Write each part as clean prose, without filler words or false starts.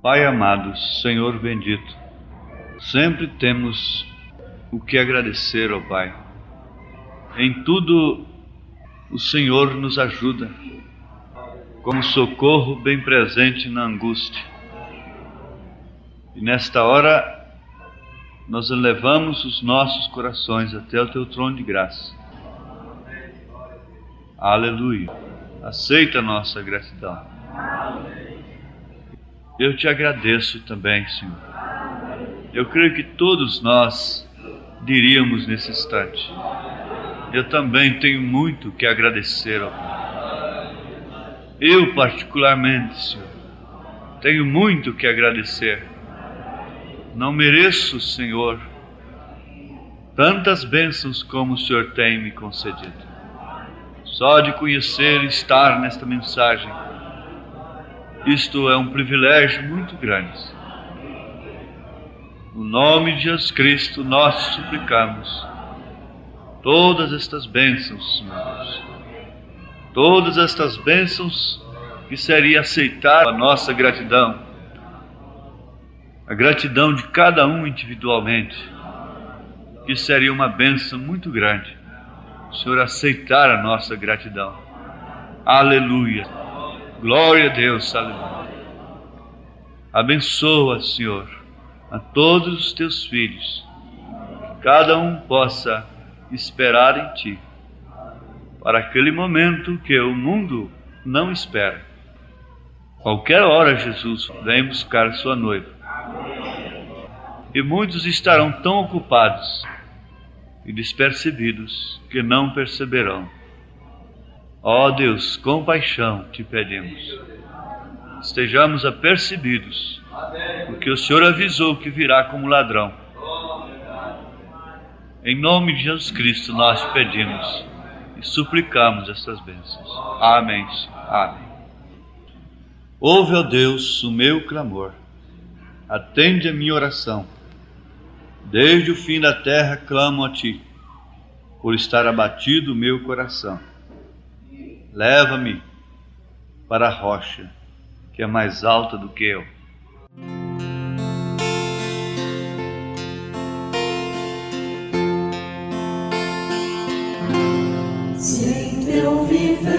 Pai amado, Senhor bendito, sempre temos o que agradecer ao Pai. Em tudo o Senhor nos ajuda, como socorro bem presente na angústia. E nesta hora, nós elevamos os nossos corações até o Teu trono de graça. Aleluia. Aceita a nossa gratidão. Eu te agradeço também, Senhor. Eu creio que todos nós diríamos nesse instante: eu também tenho muito que agradecer ao Pai. Eu particularmente, Senhor, tenho muito que agradecer. Não mereço, Senhor, tantas bênçãos como o Senhor tem me concedido. Só de conhecer e estar nesta mensagem, isto é um privilégio muito grande. No nome de Jesus Cristo, nós suplicamos todas estas bênçãos, Senhor Deus. Todas estas bênçãos que seria aceitar a nossa gratidão, a gratidão de cada um individualmente, que seria uma bênção muito grande, o Senhor aceitar a nossa gratidão. Aleluia. Glória a Deus, aleluia. Abençoa, Senhor, a todos os teus filhos, que cada um possa esperar em Ti, para aquele momento que o mundo não espera. Qualquer hora, Jesus vem buscar sua noiva, e muitos estarão tão ocupados e despercebidos que não perceberão. Ó Deus, com paixão te pedimos, estejamos apercebidos, porque o Senhor avisou que virá como ladrão. Em nome de Jesus Cristo nós te pedimos e suplicamos estas bênçãos. Amém. Amém. Ouve, ó Deus, o meu clamor, atende a minha oração. Desde o fim da terra clamo a Ti, por estar abatido o meu coração. Leva-me para a rocha, que é mais alta do que eu. Se em teu viver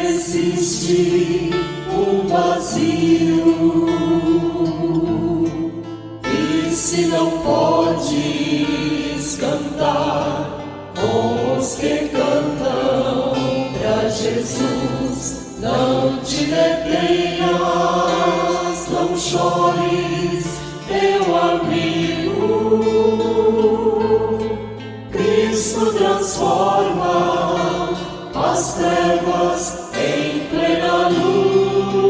existe um vazio, e se não podes cantar com os que cantam pra Jesus, não te detenhas, não chores, meu amigo. Cristo transforma as trevas em plena luz.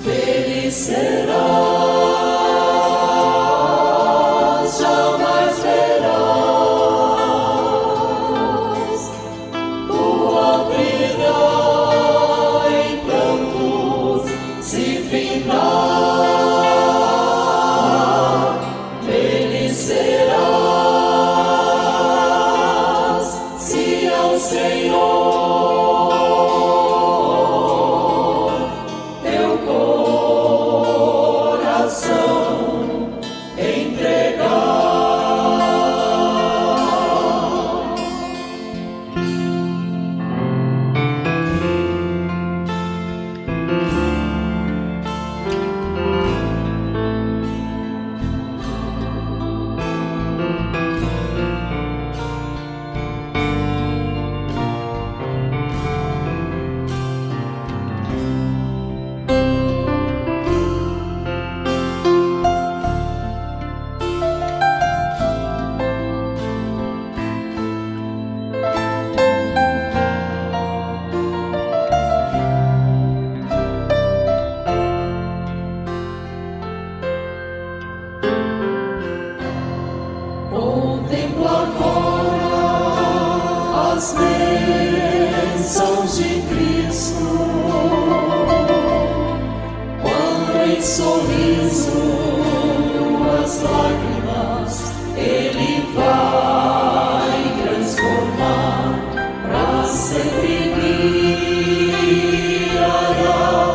Feliz serás, jamais verás tua vida em prantos se findar. Feliz serás se ao Senhor teu coração entregar. Contempla agora as bênçãos de Cristo, quando em sorriso as lágrimas Ele vai transformar, pra sempre brilhará.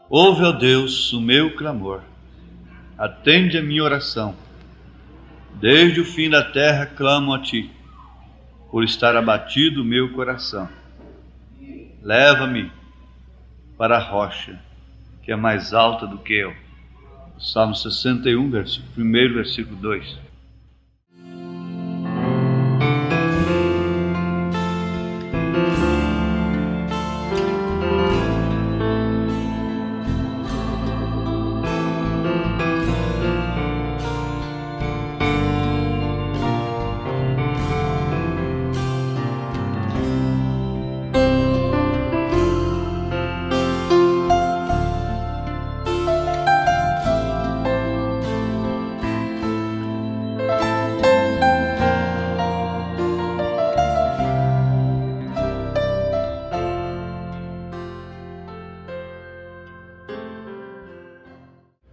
Ouve, ó Deus, o meu clamor, atende a minha oração. Desde o fim da terra clamo a Ti, por estar abatido o meu coração. Leva-me para a rocha, que é mais alta do que eu. Salmo 61, versículo 1, versículo 2.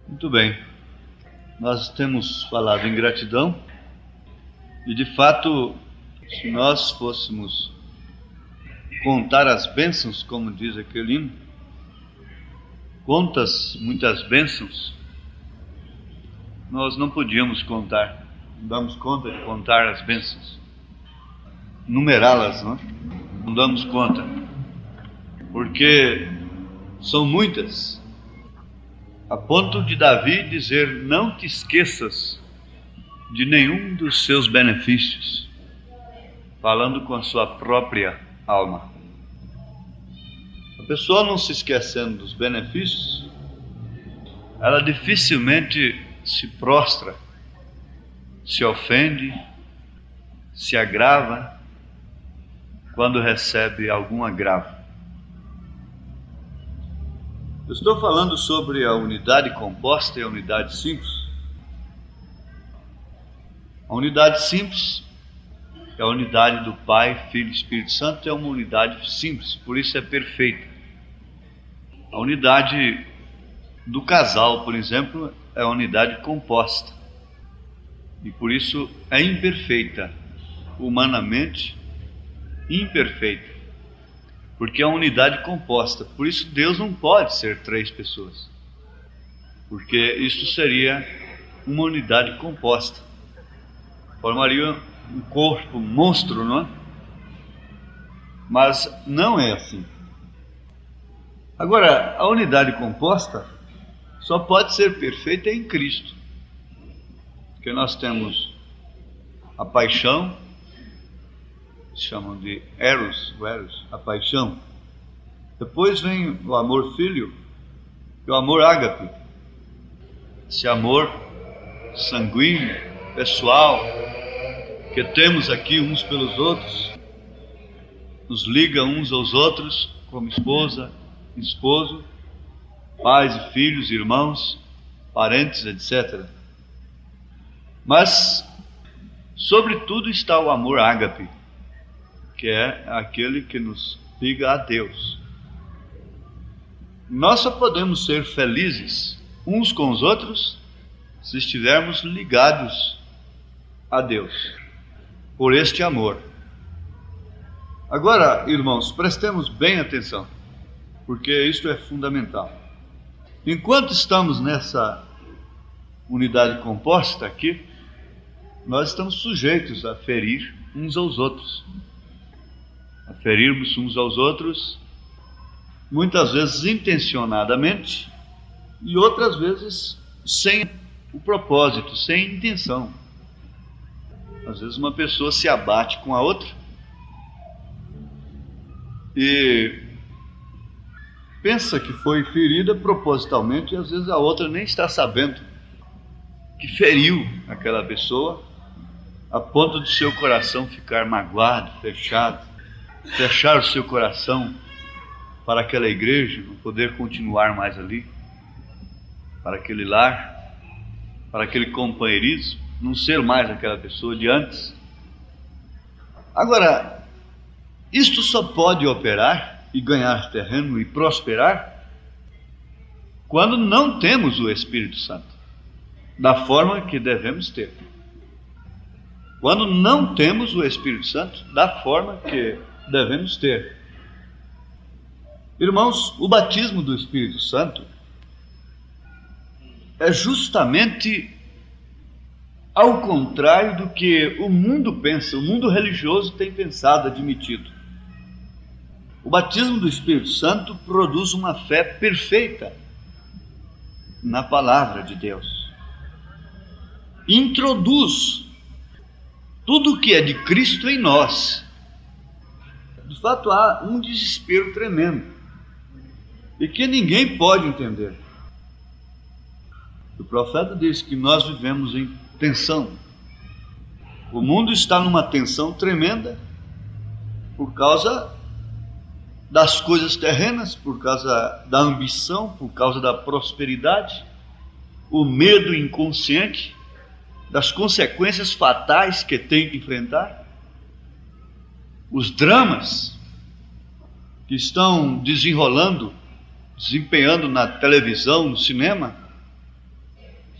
Muito bem, nós temos falado em gratidão e, de fato, se nós fôssemos contar as bênçãos, como diz aquele hino, contas muitas bênçãos, nós não podíamos contar, não damos conta de contar as bênçãos, numerá-las, não damos conta, porque são muitas. A ponto de Davi dizer: não te esqueças de nenhum dos seus benefícios, falando com a sua própria alma. A pessoa não se esquecendo dos benefícios, ela dificilmente se prostra, se ofende, se agrava quando recebe algum agravo. Eu estou falando sobre a unidade composta e a unidade simples. A unidade simples é a unidade do Pai, Filho e Espírito Santo, é uma unidade simples, por isso é perfeita. A unidade do casal, por exemplo, é a unidade composta, e por isso é imperfeita, humanamente imperfeita. Porque é uma unidade composta. Por isso Deus não pode ser 3 pessoas. Porque isso seria uma unidade composta. Formaria um corpo, um monstro, não é? Mas não é assim. Agora, a unidade composta só pode ser perfeita em Cristo. Porque nós temos a paixão, chamam de Eros, a paixão. Depois vem o amor filho e o amor ágape. Esse amor sanguíneo, pessoal, que temos aqui uns pelos outros, nos liga uns aos outros como esposa, esposo, pais e filhos, irmãos, parentes, etc. Mas, sobretudo, está o amor ágape, que é aquele que nos liga a Deus. Nós só podemos ser felizes uns com os outros se estivermos ligados a Deus, por este amor. Agora, irmãos, prestemos bem atenção, porque isto é fundamental. Enquanto estamos nessa unidade composta aqui, nós estamos sujeitos a ferir uns aos outros. A ferirmos uns aos outros, muitas vezes intencionadamente e outras vezes sem o propósito, sem intenção. Às vezes uma pessoa se abate com a outra e pensa que foi ferida propositalmente, e às vezes a outra nem está sabendo que feriu aquela pessoa, a ponto de seu coração ficar magoado, fechar o seu coração para aquela igreja, não poder continuar mais ali, para aquele lar, para aquele companheirismo, não ser mais aquela pessoa de antes. Agora, isto só pode operar e ganhar terreno e prosperar quando não temos o Espírito Santo da forma que devemos ter. Quando não temos o Espírito Santo da forma que devemos ter. Irmãos, o batismo do Espírito Santo é justamente ao contrário do que o mundo pensa, o mundo religioso tem pensado, admitido. O batismo do Espírito Santo produz uma fé perfeita na palavra de Deus. Introduz tudo o que é de Cristo em nós. De fato, há um desespero tremendo e que ninguém pode entender. O profeta diz que nós vivemos em tensão. O mundo está numa tensão tremenda por causa das coisas terrenas, por causa da ambição, por causa da prosperidade, o medo inconsciente das consequências fatais que tem que enfrentar, os dramas que estão desempenhando na televisão, no cinema.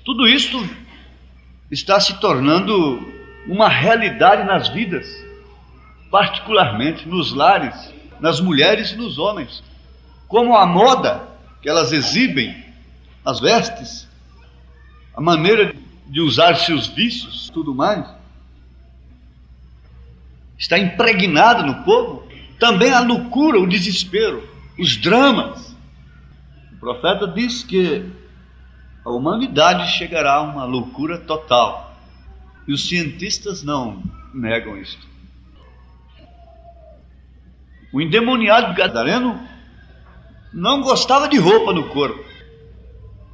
Tudo isso está se tornando uma realidade nas vidas, particularmente nos lares, nas mulheres e nos homens. Como a moda que elas exibem, as vestes, a maneira de usar seus vícios, tudo mais, está impregnada no povo. Também a loucura, o desespero, os dramas. O profeta diz que a humanidade chegará a uma loucura total. E os cientistas não negam isto. O endemoniado gadareno não gostava de roupa no corpo,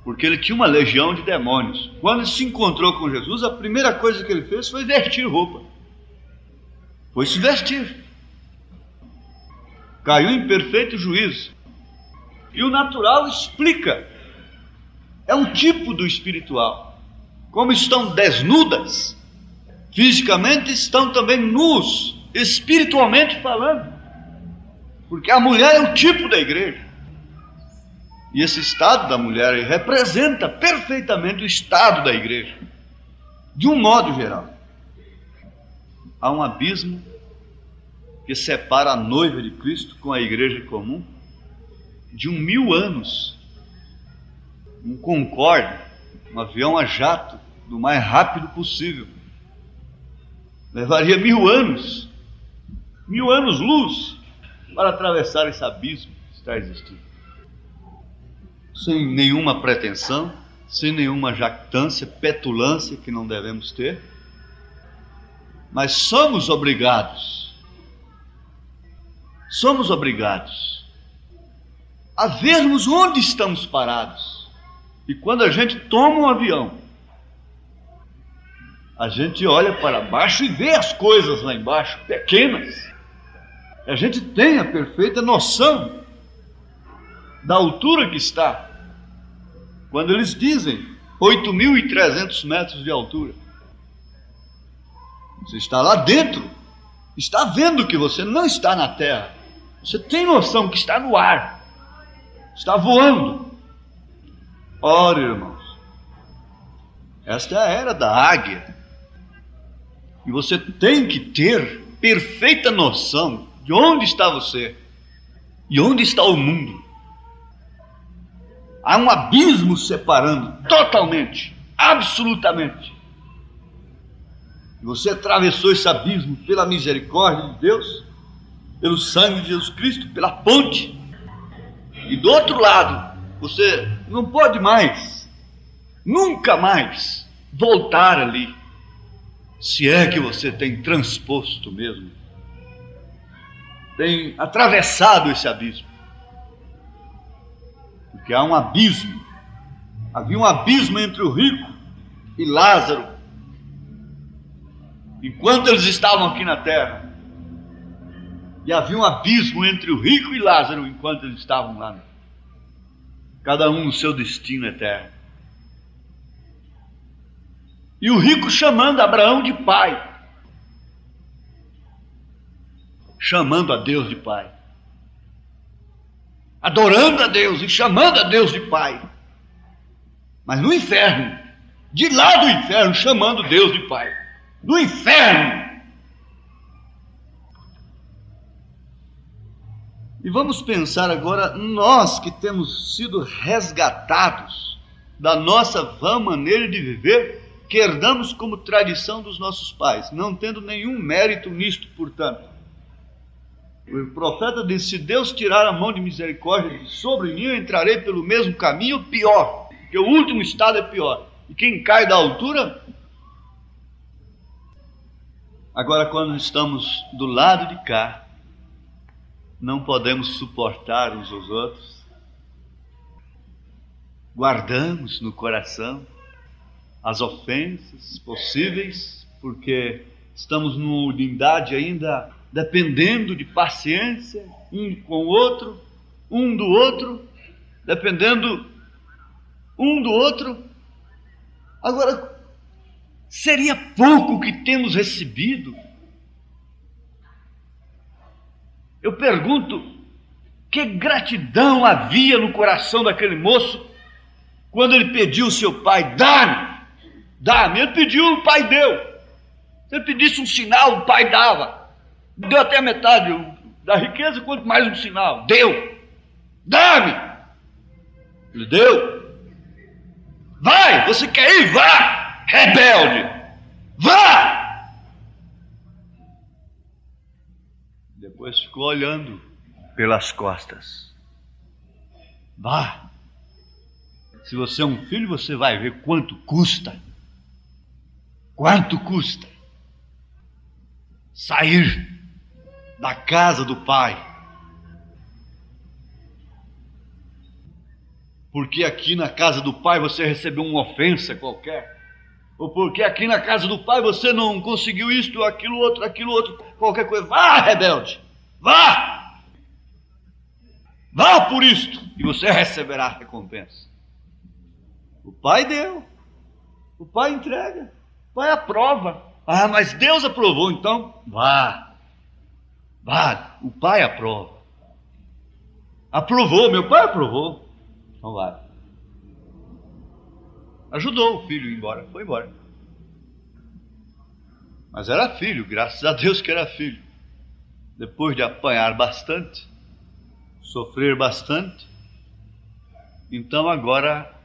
porque ele tinha uma legião de demônios. Quando ele se encontrou com Jesus, a primeira coisa que ele fez foi vestir roupa. Foi se vestir. Caiu em perfeito juízo. E o natural explica. É um tipo do espiritual. Como estão desnudas, fisicamente estão também nus, espiritualmente falando. Porque a mulher é o tipo da igreja. E esse estado da mulher representa perfeitamente o estado da igreja, de um modo geral. Há um abismo que separa a noiva de Cristo com a igreja comum de 1000 anos. Um Concorde, um avião a jato, do mais rápido possível, levaria 1000 anos, 1000 anos-luz, para atravessar esse abismo que está existindo. Sem nenhuma pretensão, sem nenhuma jactância, petulância que não devemos ter, mas somos obrigados a vermos onde estamos parados. E quando a gente toma um avião, a gente olha para baixo e vê as coisas lá embaixo, pequenas. A gente tem a perfeita noção da altura que está. Quando eles dizem 8.300 metros de altura, você está lá dentro, está vendo que você não está na terra. Você tem noção que está no ar, está voando. Ora, irmãos, esta é a era da águia. E você tem que ter perfeita noção de onde está você e onde está o mundo. Há um abismo separando totalmente, absolutamente. E você atravessou esse abismo pela misericórdia de Deus, pelo sangue de Jesus Cristo, pela ponte. E do outro lado, você não pode mais, nunca mais, voltar ali, se é que você tem transposto mesmo, tem atravessado esse abismo. Porque há um abismo, havia um abismo entre o rico e Lázaro, enquanto eles estavam aqui na terra. E havia um abismo entre o rico e Lázaro, enquanto eles estavam lá, cada um no seu destino eterno. E o rico chamando Abraão de pai, chamando a Deus de pai, adorando a Deus e chamando a Deus de pai. Mas no inferno, de lá do inferno, chamando Deus de pai, do inferno. E vamos pensar agora, nós que temos sido resgatados da nossa vã maneira de viver, que herdamos como tradição dos nossos pais, não tendo nenhum mérito nisto, portanto. O profeta disse: se Deus tirar a mão de misericórdia sobre mim, eu entrarei pelo mesmo caminho, pior, porque o último estado é pior. E quem cai da altura... Agora, quando estamos do lado de cá, não podemos suportar uns aos outros, guardamos no coração as ofensas possíveis, porque estamos numa unidade ainda dependendo de paciência um com o outro, um do outro, dependendo um do outro. Agora, seria pouco o que temos recebido? Eu pergunto, que gratidão havia no coração daquele moço quando ele pediu ao seu pai: dá-me, dá-me. Ele pediu, o pai deu. Se ele pedisse um sinal, o pai dava. Deu até a metade da riqueza, quanto mais um sinal. Deu. Dá-me. Ele deu. Vai, você quer ir? Vá, rebelde. Vá. Depois ficou olhando pelas costas. Vá. Se você é um filho, você vai ver quanto custa. Quanto custa sair da casa do pai. Porque aqui na casa do pai você recebeu uma ofensa qualquer. Ou porque aqui na casa do pai você não conseguiu isto, aquilo outro, qualquer coisa. Vá, rebelde, vá! Vá por isto, e você receberá a recompensa. O pai deu, o pai entrega, o pai aprova. Ah, mas Deus aprovou, então vá, vá, o pai aprova. Aprovou, meu pai aprovou, então vai. Ajudou o filho a ir embora, foi embora. Mas era filho, graças a Deus que era filho. Depois de apanhar bastante, sofrer bastante, então agora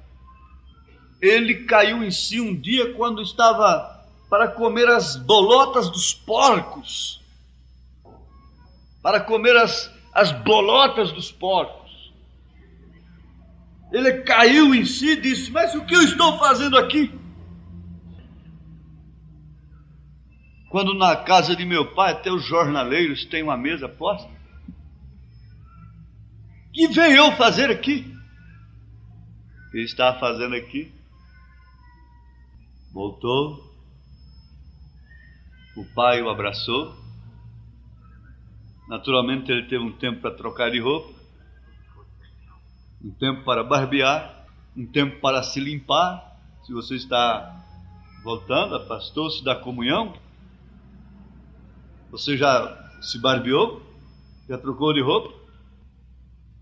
ele caiu em si um dia quando estava para comer as bolotas dos porcos. Para comer as bolotas dos porcos. Ele caiu em si e disse: mas o que eu estou fazendo aqui? Quando na casa de meu pai até os jornaleiros têm uma mesa posta. O que venho eu fazer aqui? O que ele estava fazendo aqui? Voltou. O pai o abraçou. Naturalmente ele teve um tempo para trocar de roupa, um tempo para barbear, um tempo para se limpar. Se você está voltando, afastou-se da comunhão, você já se barbeou, já trocou de roupa,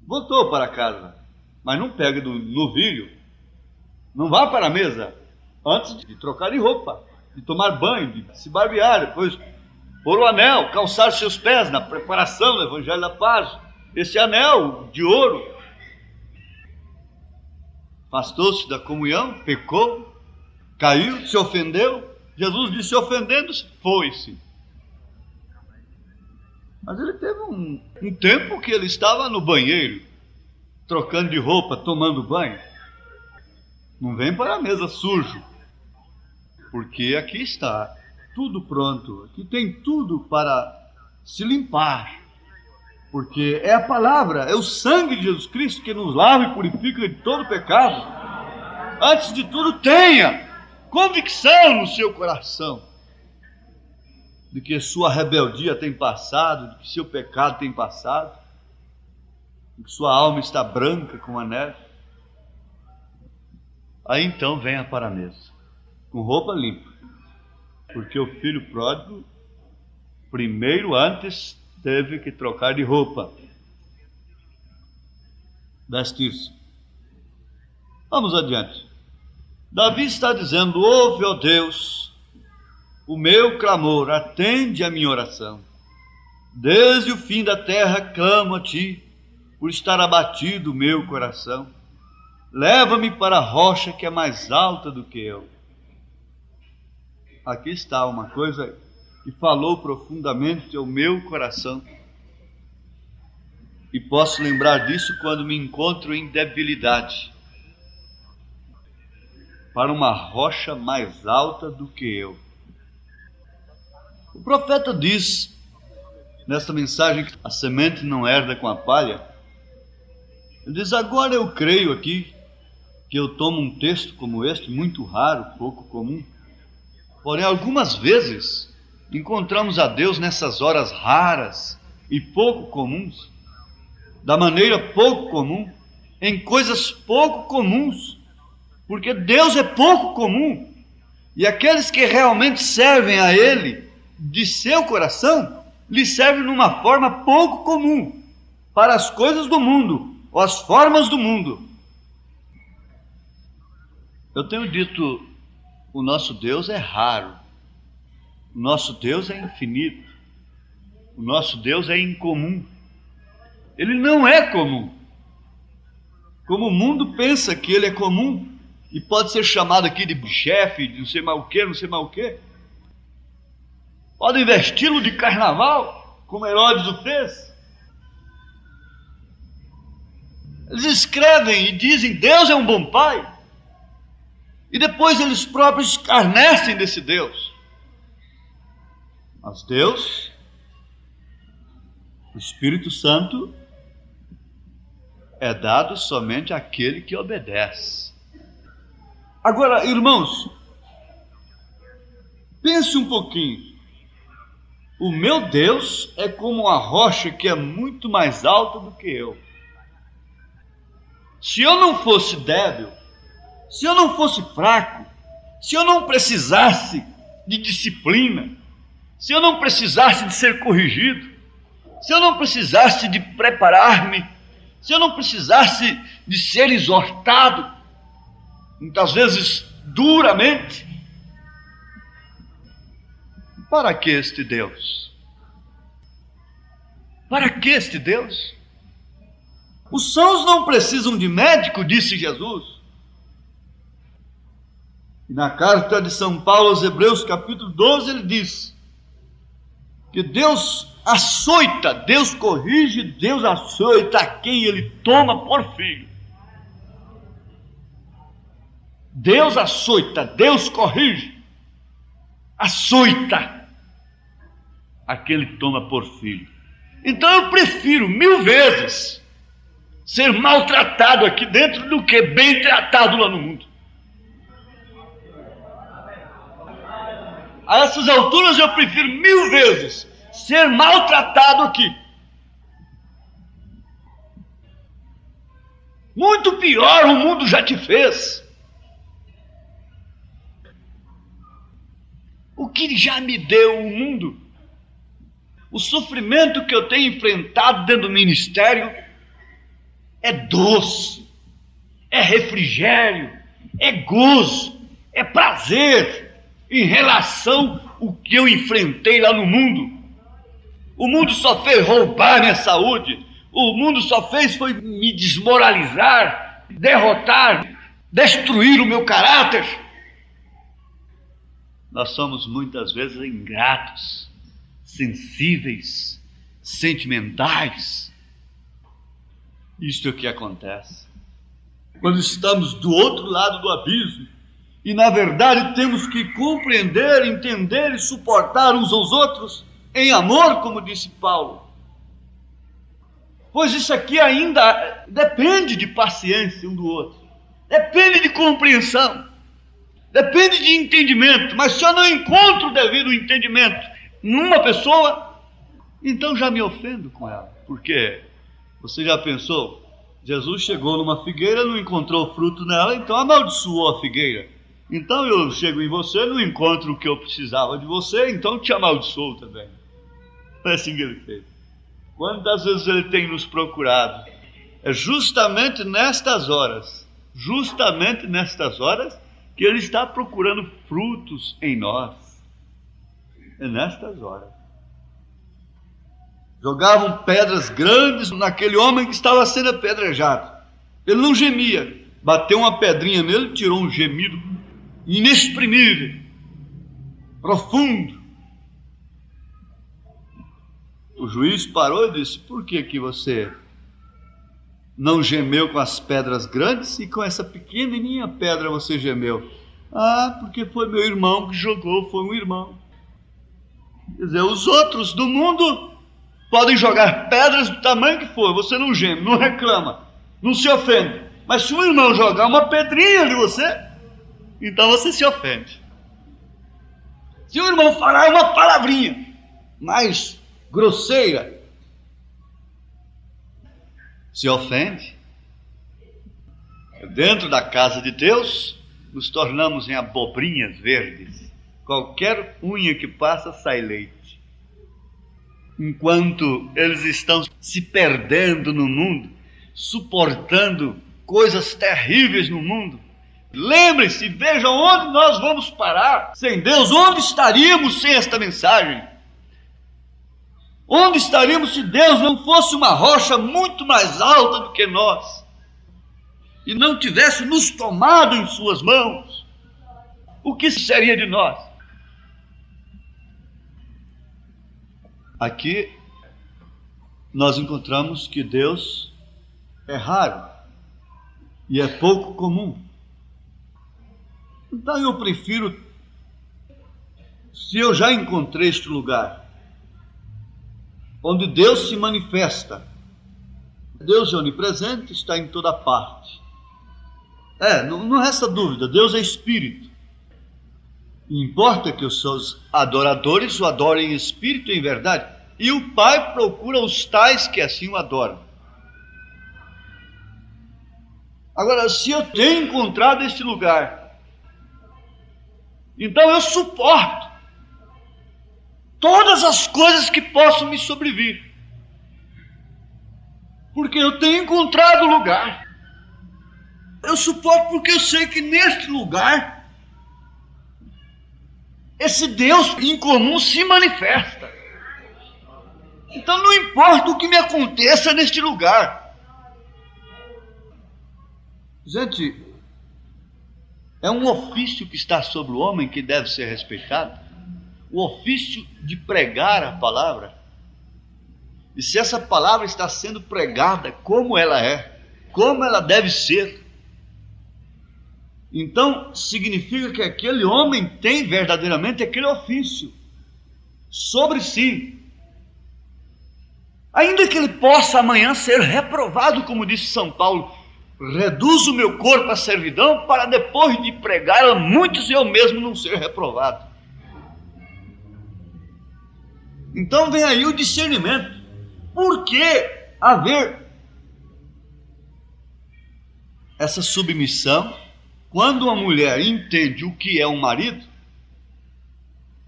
voltou para casa, mas não pega do novilho, não vá para a mesa antes de trocar de roupa, de tomar banho, de se barbear, depois pôr o anel, calçar seus pés na preparação do Evangelho da Paz. Esse anel de ouro. Afastou-se da comunhão, pecou, caiu, se ofendeu. Jesus disse: ofendendo-se, foi-se. Mas ele teve um tempo que ele estava no banheiro, trocando de roupa, tomando banho. Não vem para a mesa sujo, porque aqui está tudo pronto, aqui tem tudo para se limpar, porque é a palavra, é o sangue de Jesus Cristo que nos lava e purifica de todo pecado. Antes de tudo, tenha convicção no seu coração de que sua rebeldia tem passado, de que seu pecado tem passado, de que sua alma está branca como a neve. Aí então venha para a mesa com roupa limpa. Porque o filho pródigo, primeiro antes, teve que trocar de roupa, vestir-se. Vamos adiante. Davi está dizendo: ouve, ó Deus, o meu clamor, atende a minha oração. Desde o fim da terra clamo a ti, por estar abatido o meu coração. Leva-me para a rocha que é mais alta do que eu. Aqui está uma coisa que falou profundamente ao meu coração. E posso lembrar disso quando me encontro em debilidade. Para uma rocha mais alta do que eu. O profeta diz, nesta mensagem, que a semente não herda com a palha. Ele diz, agora eu creio aqui, que eu tomo um texto como este, muito raro, pouco comum. Porém, algumas vezes, encontramos a Deus nessas horas raras e pouco comuns, da maneira pouco comum, em coisas pouco comuns, porque Deus é pouco comum, e aqueles que realmente servem a Ele, de seu coração, lhe servem numa forma pouco comum, para as coisas do mundo, ou as formas do mundo. Eu tenho dito, o nosso Deus é raro, o nosso Deus é infinito, o nosso Deus é incomum. Ele não é comum. Como o mundo pensa que ele é comum, e pode ser chamado aqui de chefe, de não sei mais o que, não sei mais o que. Podem vesti-lo de carnaval, como Herodes o fez. Eles escrevem e dizem, Deus é um bom pai. E depois eles próprios escarnecem desse Deus. Mas Deus, o Espírito Santo, é dado somente àquele que obedece. Agora, irmãos, pense um pouquinho. O meu Deus é como uma rocha que é muito mais alta do que eu. Se eu não fosse débil, se eu não fosse fraco, se eu não precisasse de disciplina, se eu não precisasse de ser corrigido, se eu não precisasse de preparar-me, se eu não precisasse de ser exortado, muitas vezes duramente, para que este Deus? Para que este Deus? Os sãos não precisam de médico, disse Jesus. E na carta de São Paulo aos Hebreus, capítulo 12, ele diz que Deus açoita, Deus corrige, Deus açoita a quem ele toma por filho. Deus açoita, Deus corrige, açoita a quem ele toma por filho. Então eu prefiro 1000 vezes ser maltratado aqui dentro do que bem tratado lá no mundo. A essas alturas eu prefiro 1000 vezes ser maltratado aqui. Muito pior o mundo já te fez. O que já me deu o mundo, o sofrimento que eu tenho enfrentado dentro do ministério, é doce, é refrigério, é gozo, é prazer em relação ao que eu enfrentei lá no mundo. O mundo só fez roubar minha saúde, o mundo só fez foi me desmoralizar, derrotar, destruir o meu caráter. Nós somos muitas vezes ingratos, sensíveis, sentimentais. Isto é o que acontece quando estamos do outro lado do abismo e, na verdade, temos que compreender, entender e suportar uns aos outros em amor, como disse Paulo. Pois isso aqui ainda depende de paciência um do outro, depende de compreensão, depende de entendimento. Mas se eu não encontro o devido entendimento numa pessoa, então já me ofendo com ela. Porque você já pensou? Jesus chegou numa figueira, não encontrou fruto nela, então amaldiçoou a figueira. Então eu chego em você, não encontro o que eu precisava de você, então te amaldiçoo também. Não é assim que ele fez. Quantas vezes ele tem nos procurado? É justamente nestas horas que ele está procurando frutos em nós. É nestas horas. Jogavam pedras grandes naquele homem que estava sendo apedrejado. Ele não gemia, bateu uma pedrinha nele e tirou um gemido inexprimível, profundo. O juiz parou e disse: por que você não gemeu com as pedras grandes e com essa pequenininha pedra você gemeu? Ah, porque foi meu irmão que jogou, foi um irmão. Quer dizer, os outros do mundo podem jogar pedras do tamanho que for, você não geme, não reclama, não se ofende. Mas se um irmão jogar uma pedrinha de você, então você se ofende. Se o irmão falar uma palavrinha mais grosseira, se ofende. Dentro da casa de Deus, nos tornamos em abobrinhas verdes. Qualquer unha que passa, sai leite. Enquanto eles estão se perdendo no mundo, suportando coisas terríveis no mundo, lembrem-se, vejam onde nós vamos parar sem Deus. Onde estaríamos sem esta mensagem? Onde estaríamos se Deus não fosse uma rocha muito mais alta do que nós e não tivesse nos tomado em suas mãos? O que seria de nós? Aqui nós encontramos que Deus é raro e é pouco comum. Então eu prefiro, se eu já encontrei este lugar onde Deus se manifesta, Deus é onipresente, está em toda parte. Não resta dúvida, Deus é Espírito. Importa que os seus adoradores o adorem em espírito e em verdade. E o Pai procura os tais que assim o adoram. Agora, se eu tenho encontrado este lugar, então eu suporto todas as coisas que possam me sobrevir, porque eu tenho encontrado o lugar. Eu suporto porque eu sei que neste lugar esse Deus incomum se manifesta. Então não importa o que me aconteça neste lugar. Gente, é um ofício que está sobre o homem que deve ser respeitado. O ofício de pregar a palavra. E se essa palavra está sendo pregada como ela é, como ela deve ser, então significa que aquele homem tem verdadeiramente aquele ofício sobre si. Ainda que ele possa amanhã ser reprovado, como disse São Paulo: reduzo o meu corpo à servidão para depois de pregar a muitos eu mesmo não ser reprovado. Então vem aí o discernimento. Por que haver essa submissão? Quando uma mulher entende o que é um marido,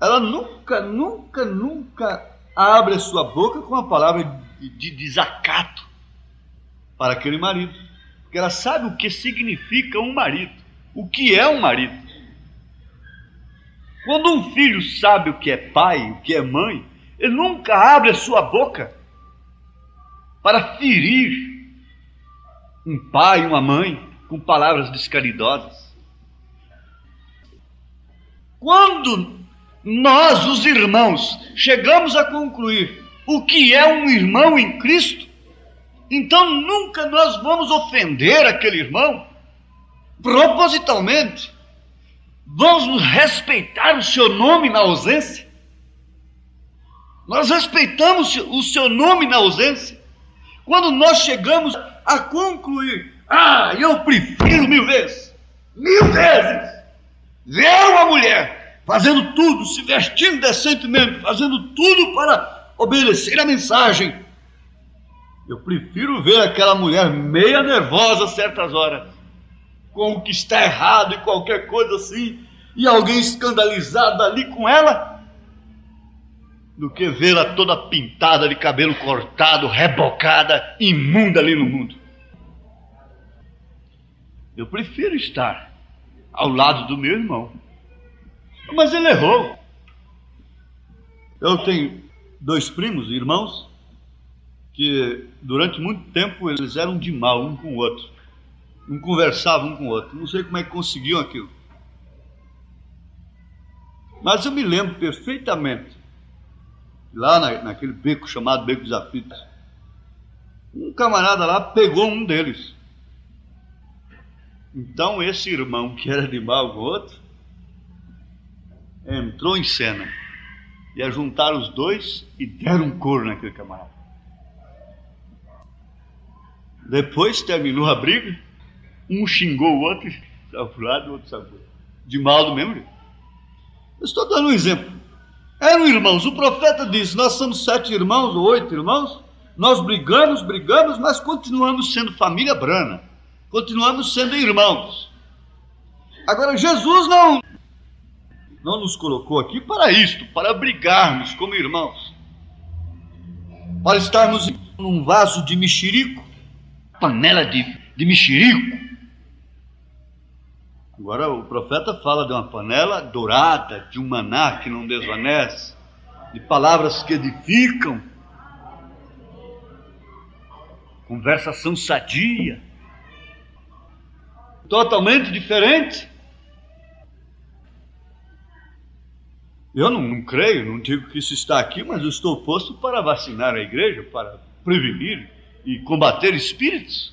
ela nunca abre a sua boca com a palavra de desacato para aquele marido, porque ela sabe o que significa um marido, o que é um marido. Quando um filho sabe o que é pai, o que é mãe, ele nunca abre a sua boca para ferir um pai, uma mãe, com palavras descaridosas. Quando nós, os irmãos, chegamos a concluir o que é um irmão em Cristo, então nunca nós vamos ofender aquele irmão propositalmente. Vamos respeitar o seu nome na ausência. Nós respeitamos o seu nome na ausência. Quando nós chegamos a concluir: eu prefiro mil vezes ver uma mulher fazendo tudo, se vestindo decentemente, fazendo tudo para obedecer a mensagem. Eu prefiro ver aquela mulher meia nervosa certas horas, com o que está errado e qualquer coisa assim, e alguém escandalizado ali com ela, do que vê-la toda pintada, de cabelo cortado, rebocada, imunda ali no mundo. Eu prefiro estar ao lado do meu irmão. Mas ele errou. Eu tenho 2 primos, irmãos, que durante muito tempo eles eram de mal um com o outro. não conversavam um com o outro. Não sei como é que conseguiam aquilo. Mas eu me lembro perfeitamente, lá naquele beco chamado Beco dos Aflitos, um camarada lá pegou um deles. Então esse irmão, que era de mal com o outro, entrou em cena. E ajuntaram os dois e deram um couro naquele camarada. Depois terminou a briga, um xingou o outro, saiu pro lado, o outro saiu pro outro. De mal do mesmo jeito. Eu estou dando um exemplo. Eram irmãos, o profeta disse, nós somos 7 irmãos ou 8 irmãos, nós brigamos, mas continuamos sendo família brana, continuamos sendo irmãos. Agora Jesus não nos colocou aqui para isto, para brigarmos como irmãos, para estarmos num vaso de mexerico, panela de mexerico. Agora o profeta fala de uma panela dourada, de um maná que não desvanece, de palavras que edificam, conversação sadia, totalmente diferente. Eu não creio, não digo que isso está aqui, mas eu estou posto para vacinar a igreja, para prevenir e combater espíritos.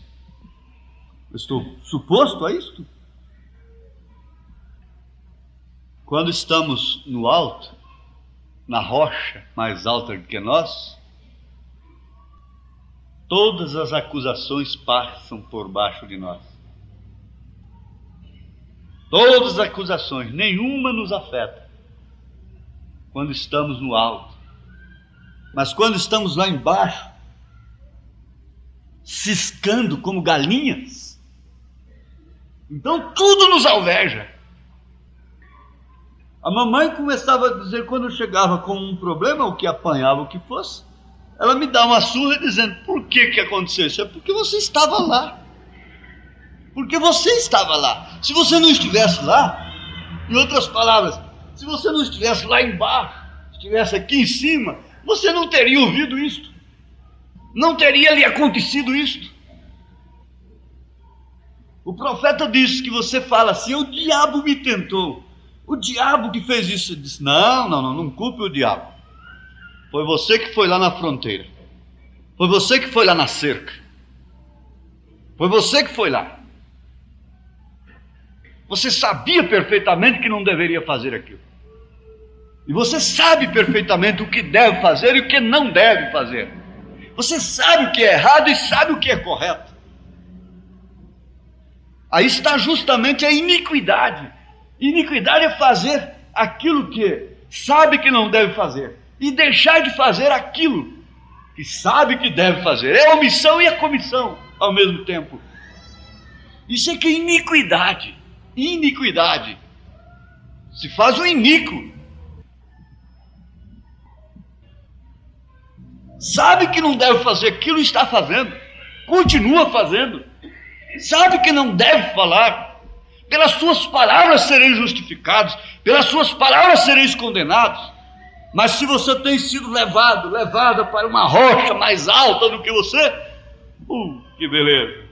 Eu estou suposto a isto. Quando estamos no alto, na rocha mais alta do que nós, todas as acusações passam por baixo de nós. Todas as acusações, nenhuma nos afeta quando estamos no alto. Mas quando estamos lá embaixo, ciscando como galinhas, então tudo nos alveja. A mamãe começava a dizer, quando eu chegava com um problema, o que apanhava, o que fosse, ela me dá uma surra dizendo, por que aconteceu isso? É porque você estava lá. Porque você estava lá. Se você não estivesse lá, em outras palavras, se você não estivesse lá embaixo, estivesse aqui em cima, você não teria ouvido isto. Não teria lhe acontecido isto. O profeta disse que você fala assim, o diabo me tentou. O diabo que fez isso. Ele disse, não culpe o diabo. Foi você que foi lá na fronteira. Foi você que foi lá na cerca. Foi você que foi lá. Você sabia perfeitamente que não deveria fazer aquilo. E você sabe perfeitamente o que deve fazer e o que não deve fazer. Você sabe o que é errado e sabe o que é correto. Aí está justamente a iniquidade. Iniquidade é fazer aquilo que sabe que não deve fazer e deixar de fazer aquilo que sabe que deve fazer. É a omissão e a comissão ao mesmo tempo. Isso é que é iniquidade. Iniquidade. Se faz o iníquo. Sabe que não deve fazer aquilo e está fazendo. Continua fazendo. Sabe que não deve falar. Pelas suas palavras sereis justificados. Pelas suas palavras sereis condenados. Mas se você tem sido levada para uma rocha mais alta do que você, que beleza.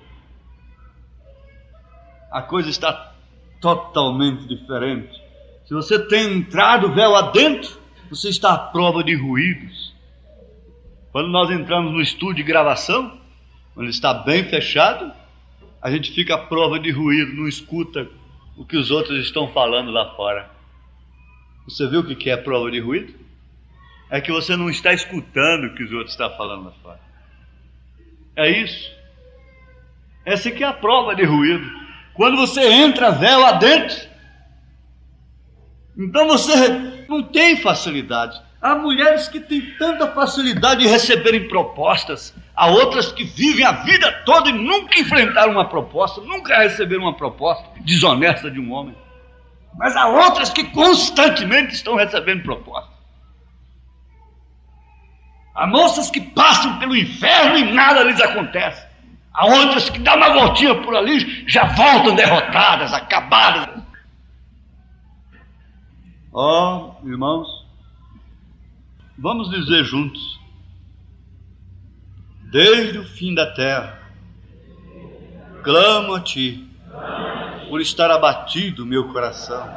A coisa está totalmente diferente. Se você tem entrado véu adentro, você está à prova de ruídos. Quando nós entramos no estúdio de gravação, quando está bem fechado, a gente fica à prova de ruído, não escuta o que os outros estão falando lá fora. Você viu o que é a prova de ruído? É que você não está escutando o que os outros estão falando lá fora. É isso. Essa aqui é a prova de ruído. Quando você entra véu adentro, então você não tem facilidade. Há mulheres que têm tanta facilidade de receberem propostas, há outras que vivem a vida toda e nunca enfrentaram uma proposta, nunca receberam uma proposta desonesta de um homem. Mas há outras que constantemente estão recebendo propostas. Há moças que passam pelo inferno e nada lhes acontece. Há outras que dão uma voltinha por ali, já voltam derrotadas, acabadas. Irmãos, vamos dizer juntos, desde o fim da terra clamo a ti, por estar abatido meu coração.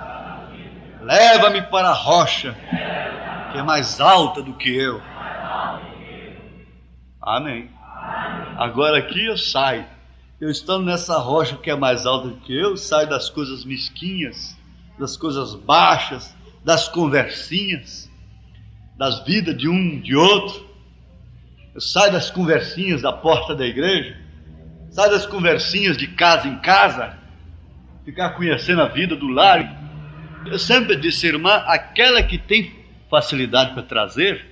Leva-me para a rocha, que é mais alta do que eu. Amém. Agora aqui eu saio. Eu estando nessa rocha que é mais alta do que eu, saio das coisas mesquinhas, das coisas baixas, das conversinhas, das vidas de um, de outro. Eu saio das conversinhas da porta da igreja, saio das conversinhas de casa em casa, ficar conhecendo a vida do lar. Eu sempre disse, irmã, aquela que tem facilidade para trazer,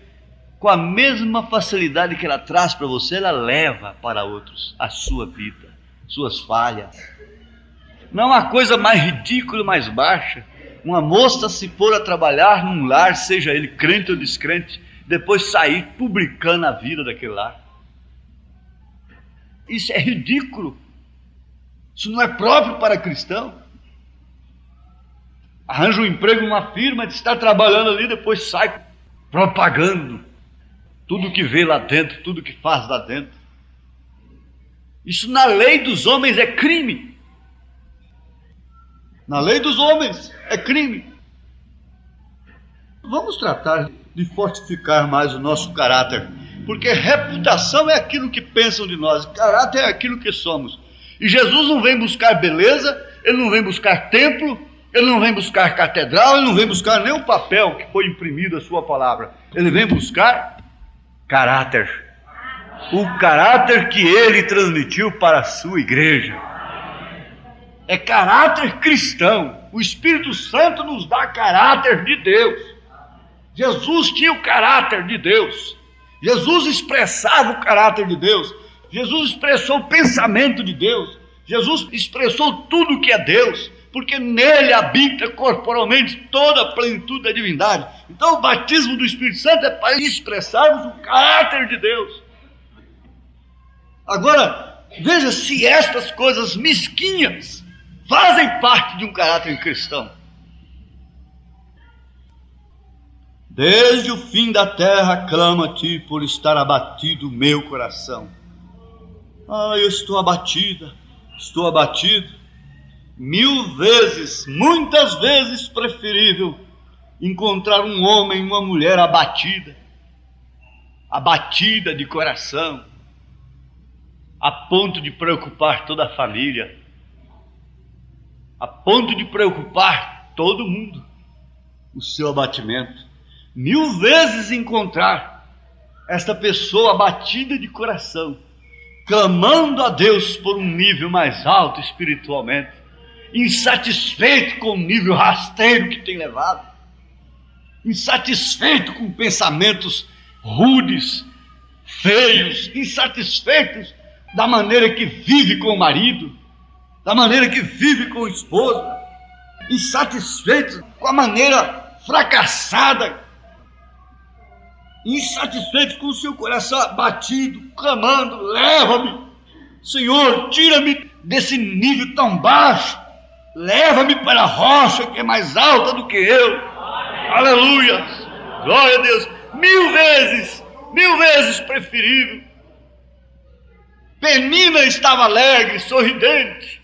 com a mesma facilidade que ela traz para você, ela leva para outros a sua vida, suas falhas. Não há coisa mais ridícula, mais baixa, uma moça se for a trabalhar num lar, seja ele crente ou descrente, depois sair publicando a vida daquele lar. Isso é ridículo. Isso não é próprio para cristão. Arranja um emprego numa firma, está trabalhando ali, depois sai propagando tudo que vê lá dentro, tudo que faz lá dentro. Isso na lei dos homens é crime. Na lei dos homens é crime. Vamos tratar de fortificar mais o nosso caráter, porque reputação é aquilo que pensam de nós, caráter é aquilo que somos. E Jesus não vem buscar beleza, ele não vem buscar templo, ele não vem buscar catedral, ele não vem buscar nem o papel que foi imprimido a sua palavra. Ele vem buscar caráter. O caráter que ele transmitiu para a sua igreja. É caráter cristão. O Espírito Santo nos dá caráter de Deus. Jesus tinha o caráter de Deus. Jesus expressava o caráter de Deus. Jesus expressou o pensamento de Deus. Jesus expressou tudo que é Deus, porque nele habita corporalmente toda a plenitude da divindade. Então o batismo do Espírito Santo é para expressarmos o caráter de Deus. Agora, veja se estas coisas mesquinhas fazem parte de um caráter cristão. Desde o fim da terra clamo a ti por estar abatido o meu coração. Eu estou abatida, estou abatido. 1000 vezes, muitas vezes preferível encontrar um homem, uma mulher abatida de coração, a ponto de preocupar toda a família, a ponto de preocupar todo mundo, o seu abatimento. 1000 vezes encontrar esta pessoa abatida de coração, clamando a Deus por um nível mais alto espiritualmente, insatisfeito com o nível rasteiro que tem levado, insatisfeito com pensamentos rudes, feios, insatisfeitos da maneira que vive com o marido, da maneira que vive com a esposa, insatisfeito com a maneira fracassada, insatisfeito com o seu coração abatido, clamando, leva-me, Senhor, tira-me desse nível tão baixo, leva-me para a rocha que é mais alta do que eu. Aleluia, glória a Deus. 1000 vezes preferível. Penina estava alegre, sorridente,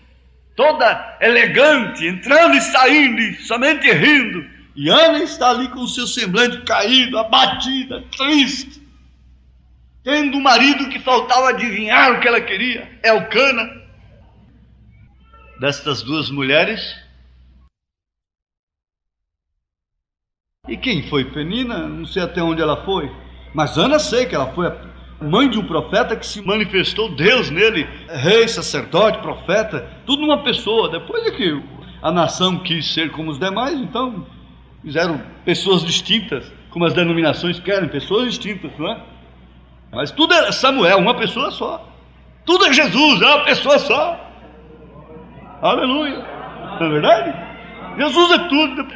toda elegante, entrando e saindo, e somente rindo. E Ana está ali com o seu semblante caído, abatida, triste, tendo um marido que faltava adivinhar o que ela queria, Elcana. Destas duas mulheres, e quem foi Penina? Não sei até onde ela foi, mas Ana sei que ela foi a mãe de um profeta que se manifestou Deus nele, rei, sacerdote, profeta, tudo numa pessoa. Depois é que a nação quis ser como os demais, então fizeram pessoas distintas, como as denominações querem, pessoas distintas, não é? Mas tudo é Samuel, uma pessoa só. Tudo é Jesus, é uma pessoa só. Aleluia, não é verdade? Jesus é tudo,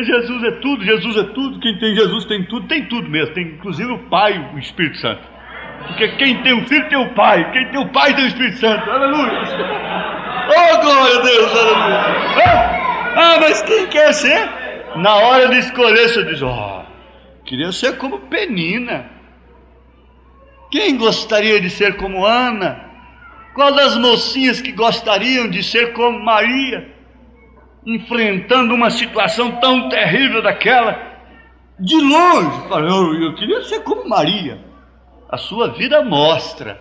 Jesus é tudo, Jesus é tudo. Quem tem Jesus tem tudo mesmo, tem inclusive o Pai, o Espírito Santo. Porque quem tem o Filho tem o Pai, quem tem o Pai tem o Espírito Santo. Aleluia. Oh, glória a Deus, aleluia. Mas quem quer ser? Na hora de escolher, você diz, queria ser como Penina. Quem gostaria de ser como Ana? Qual das mocinhas que gostariam de ser como Maria, enfrentando uma situação tão terrível daquela? De longe, eu queria ser como Maria. A sua vida mostra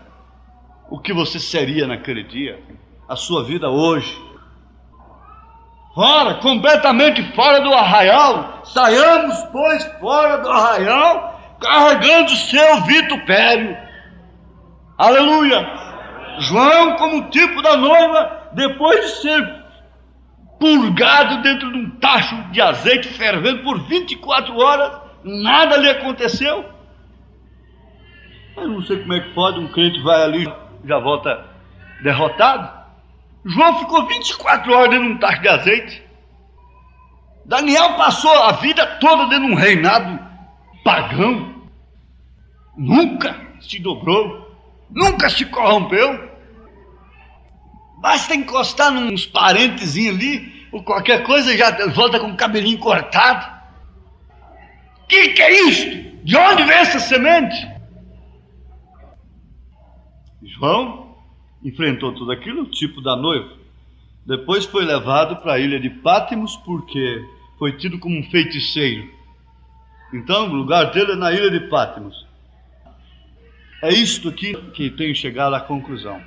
o que você seria naquele dia, a sua vida hoje. Fora, completamente fora do arraial, saiamos, pois, fora do arraial, carregando o seu vitupério. Aleluia! João, como tipo da noiva, depois de ser purgado dentro de um tacho de azeite fervendo por 24 horas, nada lhe aconteceu. Eu não sei como é que pode, um crente vai ali e já volta derrotado. João ficou 24 horas dentro de um tacho de azeite. Daniel passou a vida toda dentro de um reinado pagão. Nunca se dobrou, nunca se corrompeu. Basta encostar nos parentezinhos ali, ou qualquer coisa, já volta com o cabelinho cortado. Que é isto? De onde vem essa semente? João enfrentou tudo aquilo, o tipo da noiva. Depois foi levado para a ilha de Pátimos, porque foi tido como um feiticeiro. Então o lugar dele é na ilha de Pátimos. É isto aqui que tenho chegado à conclusão.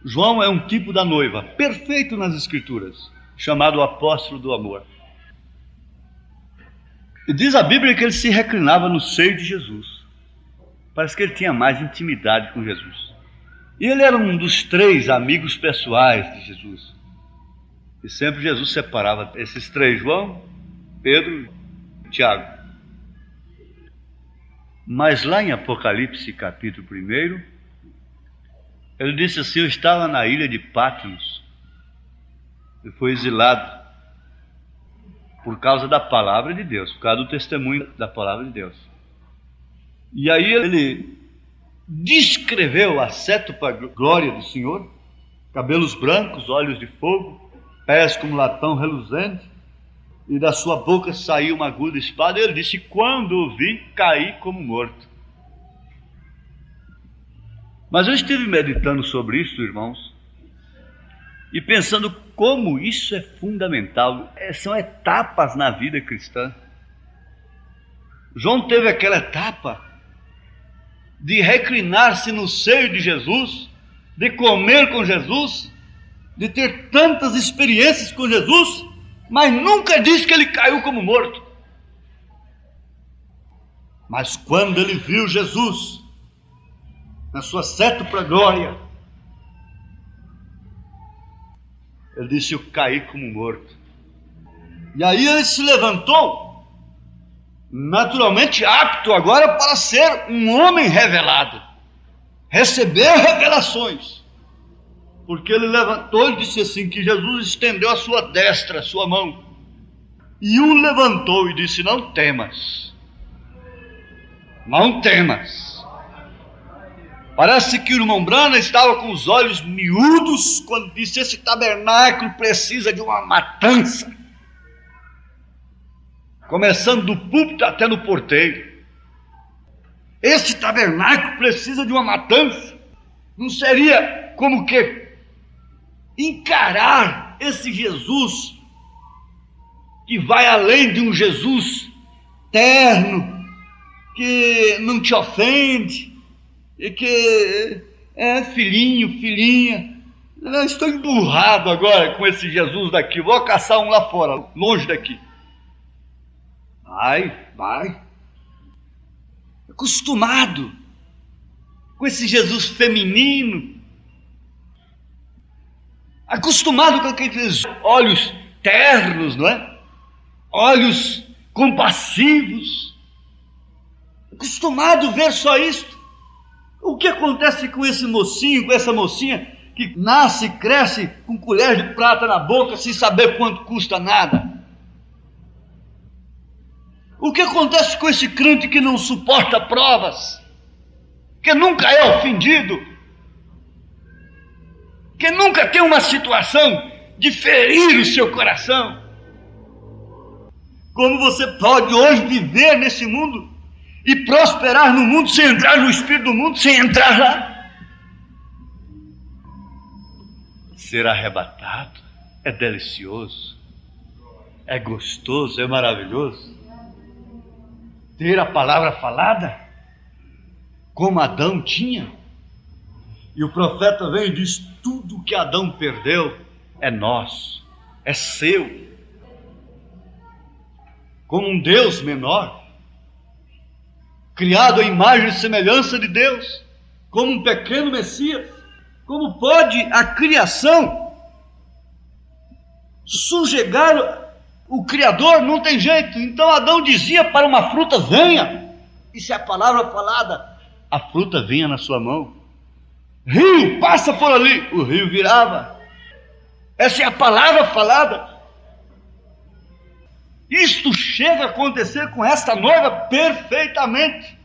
João é um tipo da noiva, perfeito nas Escrituras, chamado apóstolo do amor. E diz a Bíblia que ele se reclinava no seio de Jesus. Parece que ele tinha mais intimidade com Jesus. E ele era um dos 3 amigos pessoais de Jesus. E sempre Jesus separava esses 3, João, Pedro e Tiago. Mas lá em Apocalipse capítulo 1, ele disse assim: eu estava na ilha de Pátimos. Ele foi exilado por causa da palavra de Deus, por causa do testemunho da palavra de Deus. E aí ele descreveu a sétupla glória do Senhor: cabelos brancos, olhos de fogo, pés como latão reluzente, e da sua boca saiu uma aguda espada. E ele disse: quando o vi, caí como morto. Mas eu estive meditando sobre isso, irmãos, e pensando como isso é fundamental. São etapas na vida cristã. João teve aquela etapa de reclinar-se no seio de Jesus, de comer com Jesus, de ter tantas experiências com Jesus, mas nunca disse que ele caiu como morto. Mas quando ele viu Jesus na sua sétupla glória, ele disse: eu caí como morto. E aí ele se levantou, naturalmente apto agora para ser um homem revelado, receber revelações. Porque ele levantou e disse assim, que Jesus estendeu a sua destra, a sua mão, e o levantou e disse: não temas, não temas. Parece que o irmão Brana estava com os olhos miúdos quando disse: esse tabernáculo precisa de uma matança, começando do púlpito até no porteiro. Esse tabernáculo precisa de uma matança. Não seria como que encarar esse Jesus que vai além de um Jesus terno, que não te ofende, e que é filhinho, filhinha. Eu estou emburrado agora com esse Jesus daqui, vou caçar um lá fora, longe daqui. Vai. Acostumado com esse Jesus feminino, acostumado com aqueles olhos ternos, não é? Olhos compassivos, acostumado a ver só isto. O que acontece com esse mocinho, com essa mocinha que nasce e cresce com colher de prata na boca sem saber quanto custa nada? O que acontece com esse crente que não suporta provas, que nunca é ofendido, que nunca tem uma situação de ferir o seu coração? Como você pode hoje viver nesse mundo e prosperar no mundo sem entrar no espírito do mundo, sem entrar lá? ser arrebatado é delicioso, é gostoso, é maravilhoso. Ter a palavra falada, como Adão tinha. E o profeta vem e diz: tudo que Adão perdeu é nosso, é seu. Como um Deus menor, criado à imagem e semelhança de Deus, como um pequeno Messias. Como pode a criação subjugar o Criador? Não tem jeito. Então Adão dizia para uma fruta: venha. E se a palavra falada, a fruta vinha na sua mão. Rio, passa por ali. O rio virava. Essa é a palavra falada. Isto chega a acontecer com esta noiva perfeitamente.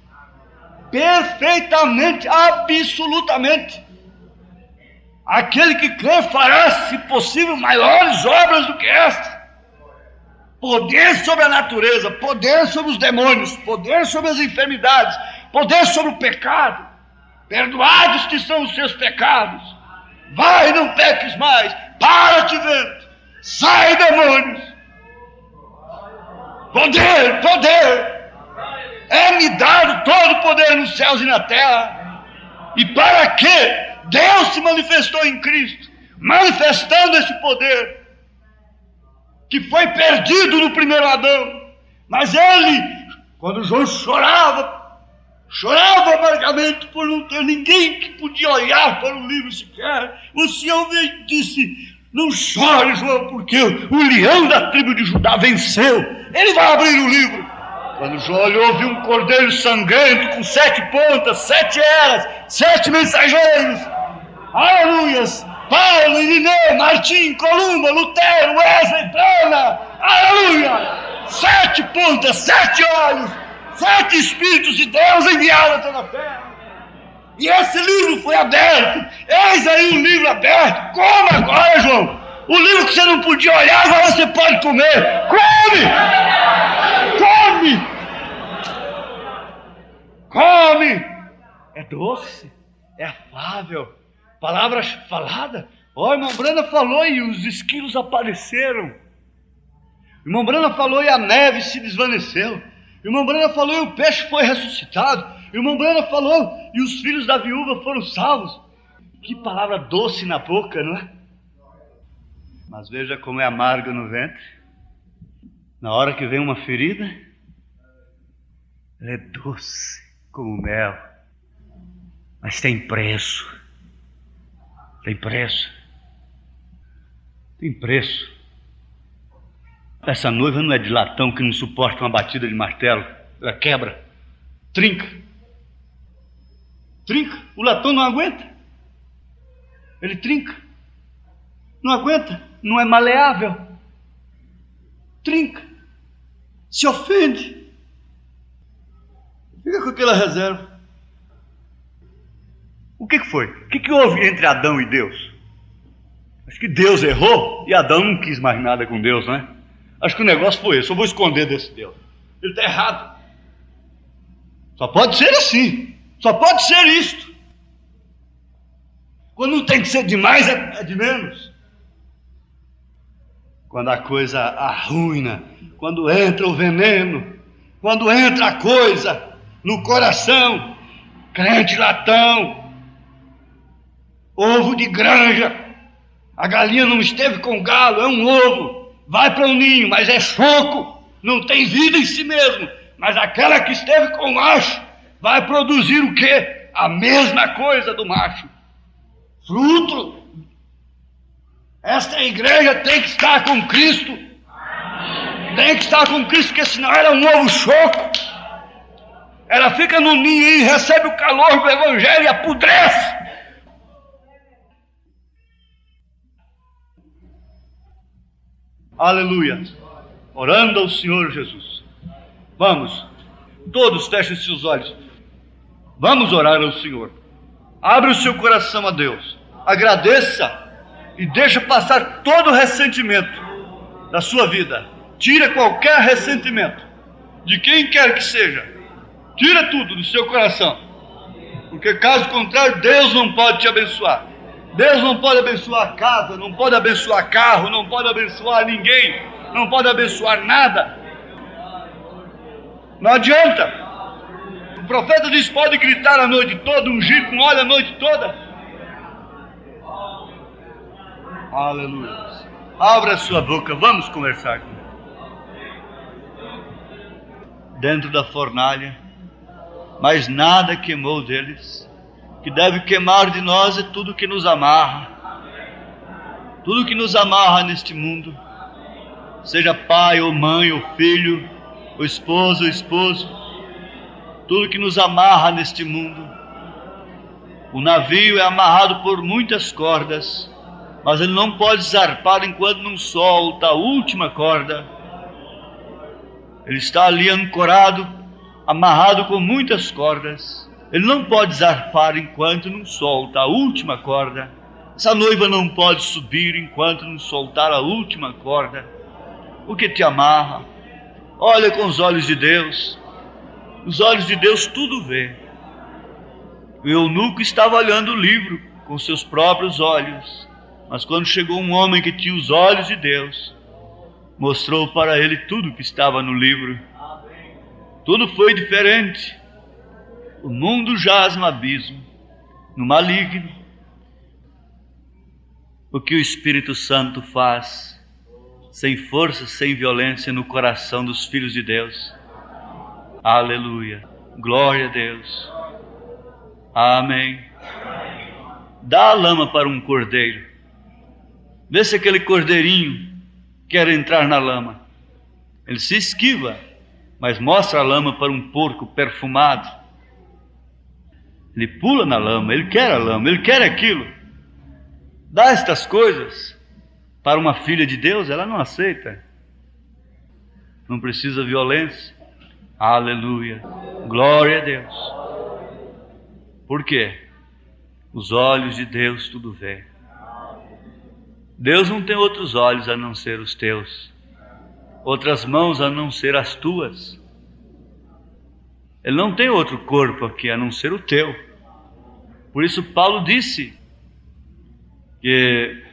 Perfeitamente, absolutamente. Aquele que crê fará, se possível, maiores obras do que esta. Poder sobre a natureza, poder sobre os demônios, poder sobre as enfermidades, poder sobre o pecado. Perdoados que são os seus pecados. Vai, não peques mais. Para-te, vento. Sai, demônios. Poder, poder. É-me dado todo o poder nos céus e na terra. E para quê? Deus se manifestou em Cristo, manifestando esse poder que foi perdido no primeiro Adão. Mas ele, quando João chorava amargamente por não ter ninguém que podia olhar para o livro sequer, o Senhor veio e disse: não chore, João, porque o leão da tribo de Judá venceu, ele vai abrir o livro. Quando João olhou, viu um cordeiro sangrento com 7 pontas, 7 eras, 7 mensageiros. Aleluias! Paulo, Irineu, Martim, Columba, Lutero, Wesley, Plana. Aleluia! 7 pontas, 7 olhos, 7 espíritos de Deus enviados a toda a terra. E esse livro foi aberto. Eis aí um livro aberto. Como agora, João? O livro que você não podia olhar, agora você pode comer. Come! Come! Come! É doce, é afável. Palavras faladas. Ó, o irmão Brana falou e os esquilos apareceram. O irmão Brana falou e a neve se desvaneceu. O irmão Brana falou e o peixe foi ressuscitado. O irmão Brana falou e os filhos da viúva foram salvos. Que palavra doce na boca, não é? Mas veja como é amargo no ventre. Na hora que vem uma ferida, ela é doce como mel. Mas tem preço. Tem preço. Tem preço. Essa noiva não é de latão que não suporta uma batida de martelo. Ela quebra. Trinca. Trinca. O latão não aguenta. Ele trinca. Não aguenta. Não é maleável. Trinca. Se ofende. Fica com aquela reserva. O que foi? O que houve entre Adão e Deus? Acho que Deus errou e Adão não quis mais nada com Deus, não é? Acho que o negócio foi esse. Eu vou esconder desse Deus. Ele está errado. Só pode ser assim. Só pode ser isto. Quando não tem que ser demais, é de menos. Quando a coisa arruina, quando entra o veneno, quando entra a coisa no coração, crente latão, ovo de granja, a galinha não esteve com o galo, é um ovo, vai para o ninho, mas é choco, não tem vida em si mesmo, mas aquela que esteve com o macho vai produzir o quê? A mesma coisa do macho, fruto. Esta igreja tem que estar com Cristo, tem que estar com Cristo, porque senão ela é um ovo choco. Ela fica no ninho e recebe o calor do evangelho e apodrece. Aleluia. Orando ao Senhor Jesus. Vamos, todos fechem seus olhos. Vamos orar ao Senhor. Abre o seu coração a Deus. Agradeça e deixa passar todo o ressentimento da sua vida. Tira qualquer ressentimento, de quem quer que seja. Tira tudo do seu coração, porque caso contrário, Deus não pode te abençoar. Deus não pode abençoar casa, não pode abençoar carro, não pode abençoar ninguém, não pode abençoar nada. Não adianta. O profeta diz: pode gritar a noite toda, ungir com óleo a noite toda. Aleluia. Abra a sua boca, vamos conversar com ele. Dentro da fornalha, mas nada queimou deles. O que deve queimar de nós é tudo que nos amarra. Tudo que nos amarra neste mundo, seja pai ou mãe ou filho, ou esposo ou esposo, tudo que nos amarra neste mundo. O navio é amarrado por muitas cordas, mas ele não pode zarpar enquanto não solta a última corda. Ele está ali ancorado, amarrado com muitas cordas. Ele não pode zarpar enquanto não solta a última corda. Essa noiva não pode subir enquanto não soltar a última corda. O que te amarra? Olha com os olhos de Deus. Os olhos de Deus tudo vê. O eunuco estava olhando o livro com seus próprios olhos, mas quando chegou um homem que tinha os olhos de Deus, mostrou para ele tudo que estava no livro. Tudo foi diferente. O mundo jaz no abismo, no maligno. O que o Espírito Santo faz, sem força, sem violência, no coração dos filhos de Deus. Aleluia. Glória a Deus. Amém. Dá a lama para um cordeiro. Vê se aquele cordeirinho quer entrar na lama. Ele se esquiva, mas mostra a lama para um porco perfumado. Ele pula na lama, ele quer a lama, ele quer aquilo. Dá estas coisas para uma filha de Deus, ela não aceita. Não precisa violência. Aleluia. Glória a Deus. Por quê? Os olhos de Deus tudo vê. Deus não tem outros olhos a não ser os teus, outras mãos a não ser as tuas. Ele não tem outro corpo aqui a não ser o teu. Por isso Paulo disse que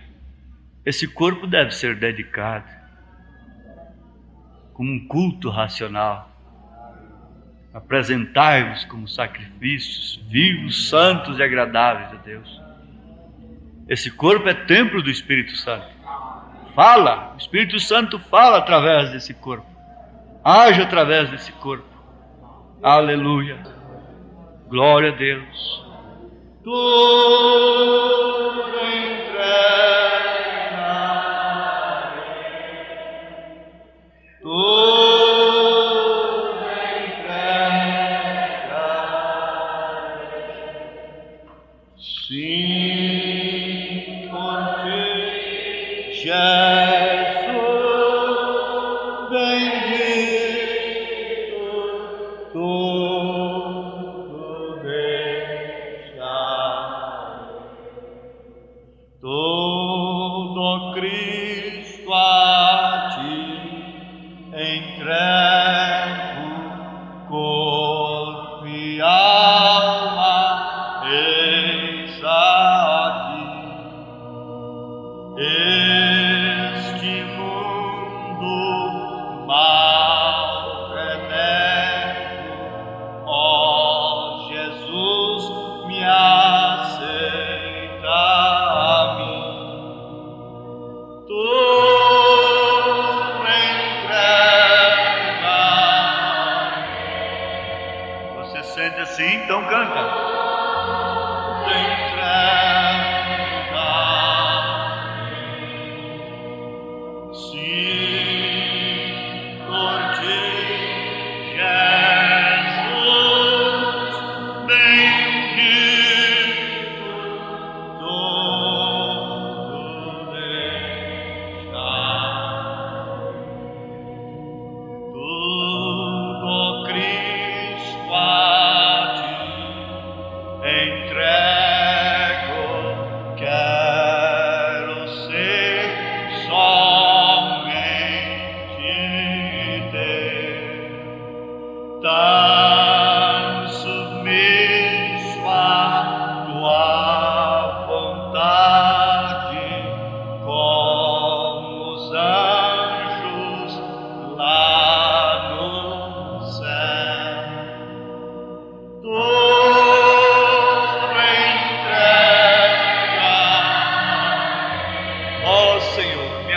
esse corpo deve ser dedicado como um culto racional. Apresentai-vos como sacrifícios vivos, santos e agradáveis a Deus. Esse corpo é templo do Espírito Santo. Fala, o Espírito Santo fala através desse corpo. Age através desse corpo. Aleluia. Glória a Deus. Tudo entregarei. Tudo entregarei. Sim, por ti, Jesus bendito, tudo deixarei. Todo Cristo a ti entrego, corpo e alma, eis a ti. Este mundo mal renego, ó Jesus, me aceita a mim. Tu entrega. Você sente assim? Então canta.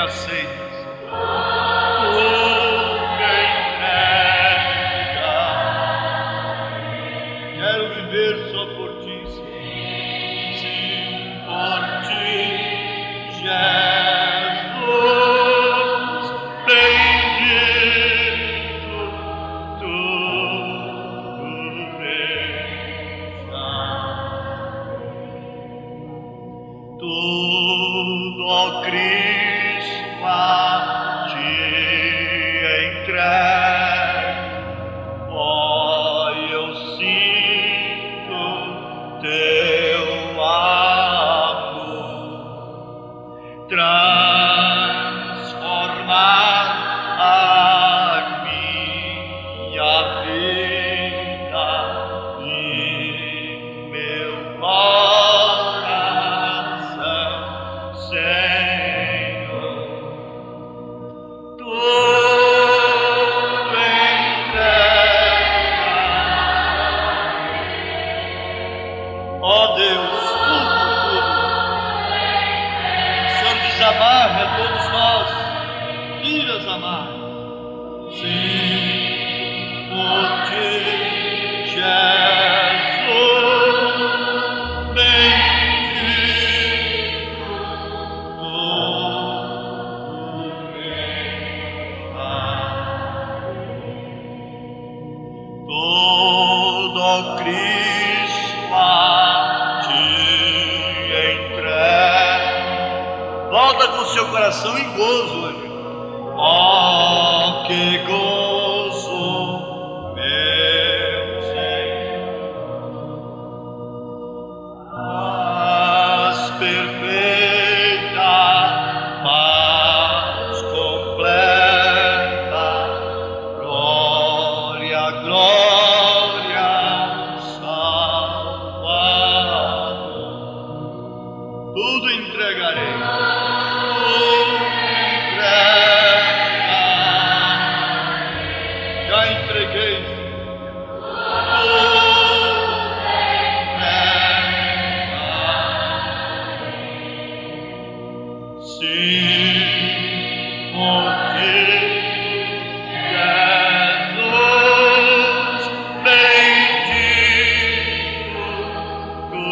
aceitas. Tu me entrega. Quero viver só por ti, Senhor. Sim, por ti, Jesus, bendito tu és. Tudo, ó Cristo, a ti entrego. Ó, eu sinto teu amor transformar a minha vida e meu coração, Senhor. Tudo entrega. Ó Deus, tudo. O Senhor desamarre a todos nós, tira as amarras. Sim, por ti, Jesus, bendito tu és. Todo, ó Cristo, a ti entrego. Volta com seu coração em gozo hoje. Oh, que gozo, meu Senhor. Paz perfeita, paz completa, glória, glória, Salvador. Tudo entregarei. Tudo entregarei. Já entreguei. Sim, por ti, Jesus, bendito tu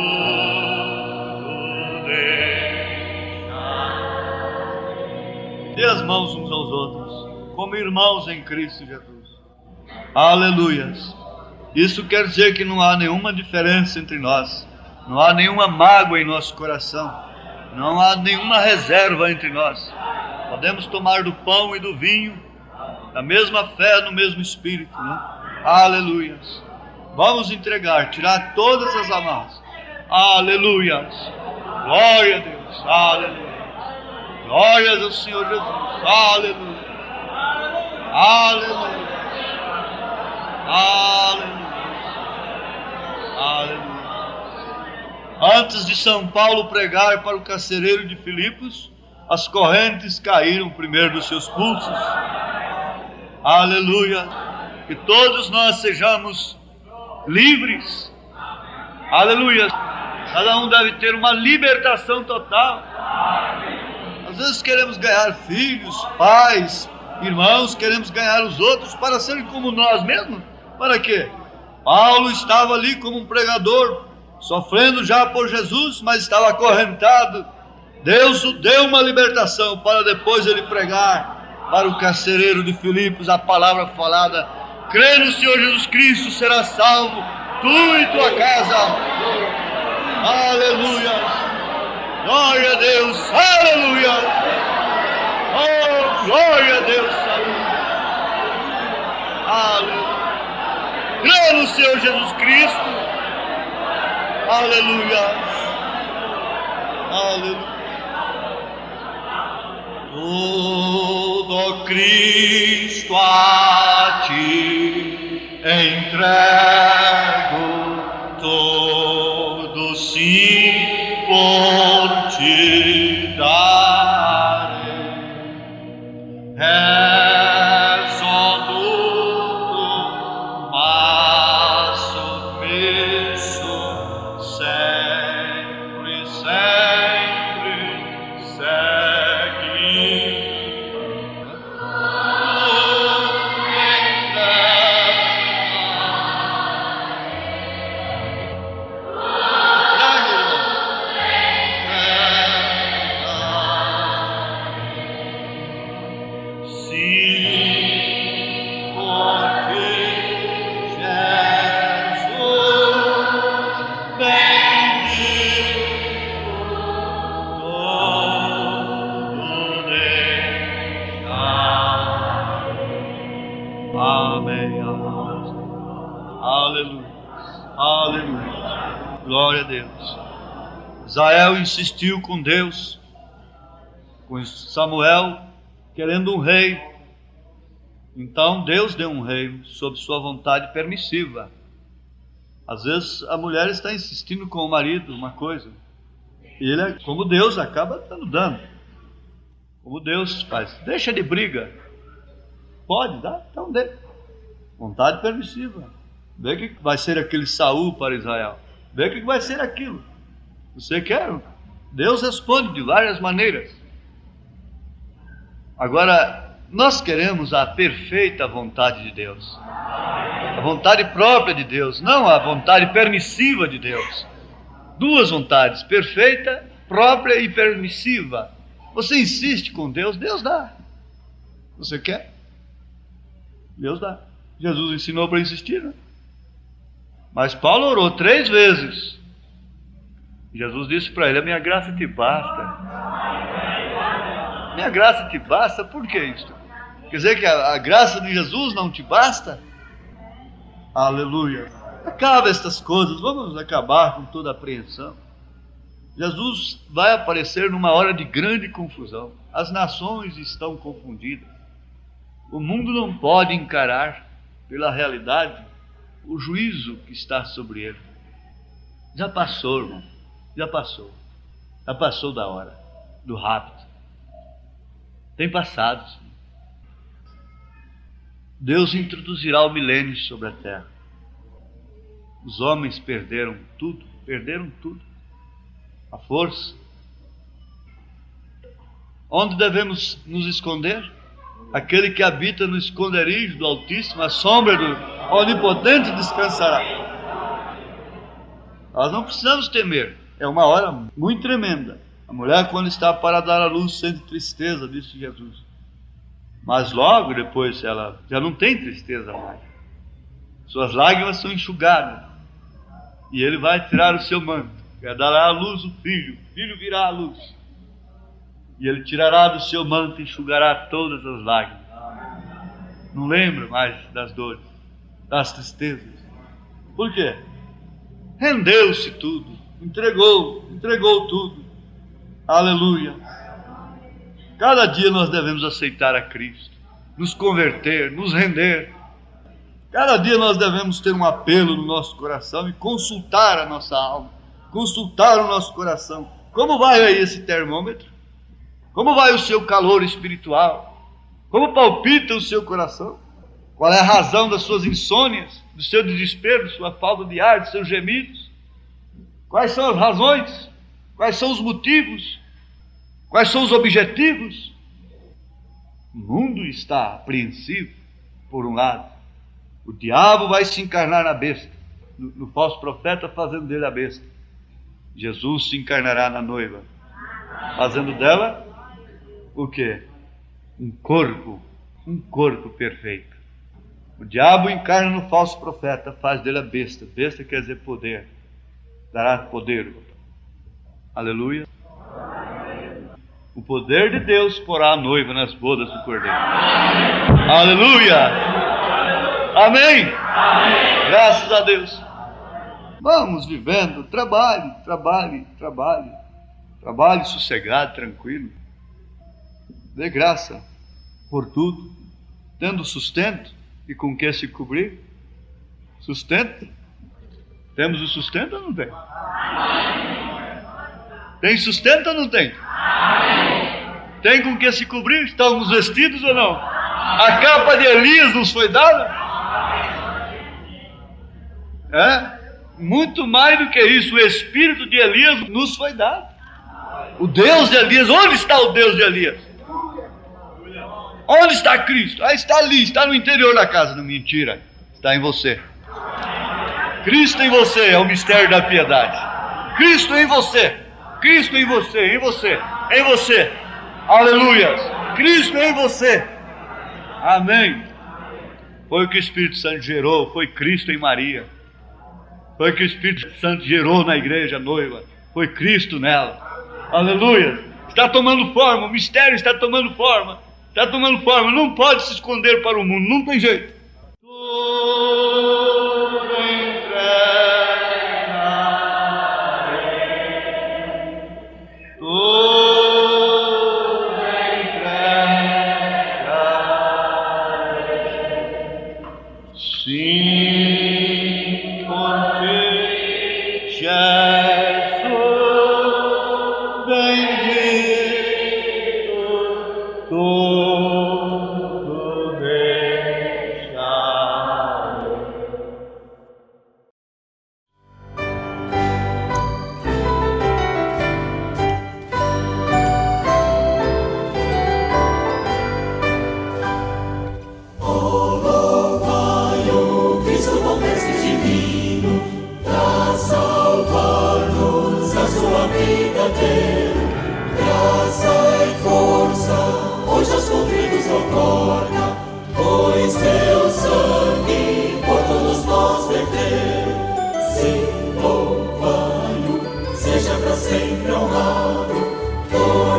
deixas. Dê as mãos uns aos outros, como irmãos em Cristo Jesus. Aleluias. Isso quer dizer que não há nenhuma diferença entre nós, não há nenhuma mágoa em nosso coração, não há nenhuma reserva entre nós. Podemos tomar do pão e do vinho, da mesma fé, no mesmo espírito, né? Aleluias. Vamos entregar, tirar todas as amarras. Aleluias. Glória a Deus. Aleluia. Glórias ao Senhor Jesus. Aleluia. Aleluia. Aleluia. Aleluia. Antes de São Paulo pregar para o carcereiro de Filipos, as correntes caíram primeiro dos seus pulsos. Aleluia. Que todos nós sejamos livres. Aleluia. Cada um deve ter uma libertação total. Às vezes queremos ganhar filhos, pais, irmãos, queremos ganhar os outros para serem como nós mesmos. Para quê? Paulo estava ali como um pregador, sofrendo já por Jesus, mas estava acorrentado. Deus o deu uma libertação para depois ele pregar para o carcereiro de Filipos a palavra falada: crê no Senhor Jesus Cristo, será salvo, tu e tua casa. Aleluia. Glória a Deus. Aleluia. Oh, glória a Deus. Aleluia. Crê no Senhor Jesus Cristo. Aleluia. Aleluia. Todo Cristo a ti entrego, todo sim por ti darei. És, ó tudo, mas submisso sempre, sempre segue. Amém. Aleluia. Aleluia. Glória a Deus. Israel insistiu com Deus, com Samuel, querendo um rei. Então Deus deu um rei sob sua vontade permissiva. Às vezes a mulher está insistindo com o marido uma coisa, e ele, como Deus, acaba dando. Como Deus faz. Deixa de briga. Pode dar? Então dê. Vontade permissiva. Vê o que vai ser aquele Saul para Israel. Vê o que vai ser aquilo. Você quer? Deus responde de várias maneiras. Agora, nós queremos a perfeita vontade de Deus. A vontade própria de Deus, não a vontade permissiva de Deus. Duas vontades, perfeita, própria e permissiva. Você insiste com Deus, Deus dá. Você quer? Deus dá. Jesus ensinou para insistir, né? Mas Paulo orou 3 vezes. Jesus disse para ele: a minha graça te basta. Minha graça te basta? Por que isso? Quer dizer que a graça de Jesus não te basta? Aleluia. Acaba estas coisas, vamos acabar com toda a apreensão. Jesus vai aparecer numa hora de grande confusão. As nações estão confundidas. O mundo não pode encarar pela realidade o juízo que está sobre ele. Já passou, irmão. Já passou. Já passou da hora do rapto. Tem passado, sim. Deus introduzirá o milênio sobre a terra. Os homens perderam tudo. A força. Onde devemos nos esconder? Aquele que habita no esconderijo do Altíssimo, a sombra do Onipotente descansará. Nós não precisamos temer. É uma hora muito tremenda. A mulher, quando está para dar à luz, sente tristeza, disse Jesus. Mas logo depois ela já não tem tristeza mais. Suas lágrimas são enxugadas. E ele vai tirar o seu manto. Vai dar à luz o filho virá à luz. E ele tirará do seu manto e enxugará todas as lágrimas. Não lembra mais das dores, das tristezas. Por quê? Rendeu-se tudo, entregou tudo. Aleluia. Cada dia nós devemos aceitar a Cristo, nos converter, nos render. Cada dia nós devemos ter um apelo no nosso coração e consultar a nossa alma, consultar o nosso coração. Como vai aí esse termômetro? Como vai o seu calor espiritual? Como palpita o seu coração? Qual é a razão das suas insônias, do seu desespero, da sua falta de ar, dos seus gemidos? Quais são as razões? Quais são os motivos? Quais são os objetivos? O mundo está apreensivo, por um lado. O diabo vai se encarnar na besta, no falso profeta, fazendo dele a besta. Jesus se encarnará na noiva, fazendo dela o quê? Um corpo perfeito. O diabo encarna no falso profeta, faz dele a besta. Besta quer dizer poder. Dará poder. Aleluia. O poder de Deus porá a noiva nas bodas do Cordeiro. Aleluia. Amém. Graças a Deus. Vamos vivendo. Trabalhe sossegado, tranquilo. Dê graça por tudo, tendo sustento e com que se cobrir. Sustento. Temos o sustento ou não tem? Tem sustento ou não tem? Tem com que se cobrir? Estamos vestidos ou não? A capa de Elias nos foi dada? Muito mais do que isso, o espírito de Elias nos foi dado. O Deus de Elias, onde está o Deus de Elias? Onde está Cristo? Está ali, está no interior da casa. Não, mentira, está em você. Cristo em você é o mistério da piedade. Cristo em você. Cristo em você, em você, em você. Aleluia. Cristo em você. Amém. Foi o que o Espírito Santo gerou, foi Cristo em Maria. Foi o que o Espírito Santo gerou na igreja noiva. Foi Cristo nela. Aleluia. Está tomando forma, o mistério está tomando forma. Está tomando forma, não pode se esconder para o mundo, não tem jeito.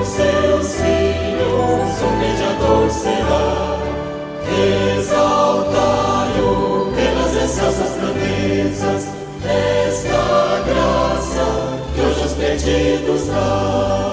por seus filhos, o mediador será. Exaltai-o pelas excelsas grandezas desta graça que hoje aos perdidos dá.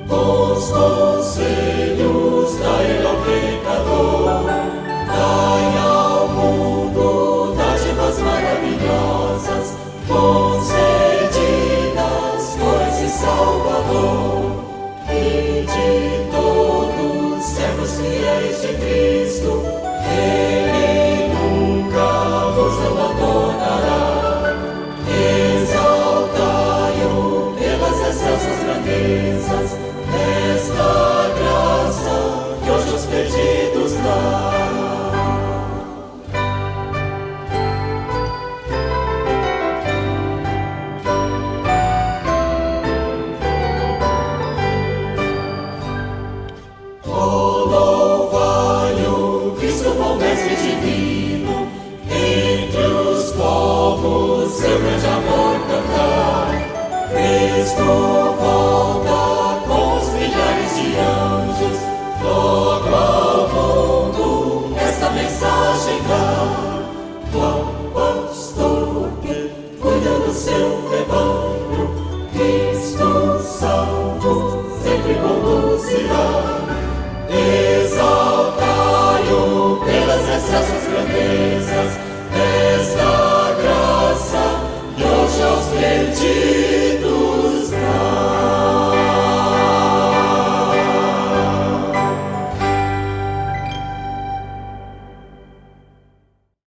Os conselhos dai ao pecador, dai ao mundo dádivas maravilhosas, concedidas por esse Salvador. E de todos servos fiéis de Cristo, Ele nunca vos abandonará. Exaltai-o pelas excelsas grandezas desta graça que hoje aos perdidos dá. Oh, louvai-o, Cristo bom mestre divino, entre os povos seu grande amor cantar. Cristo volta com os milhares de anjos, logo ao mundo esta mensagem dá. O pastor que cuida do seu rebanho, Cristo salvo sempre conduzirá. Exaltai-o pelas excelsas grandezas desta graça que hoje aos perdidos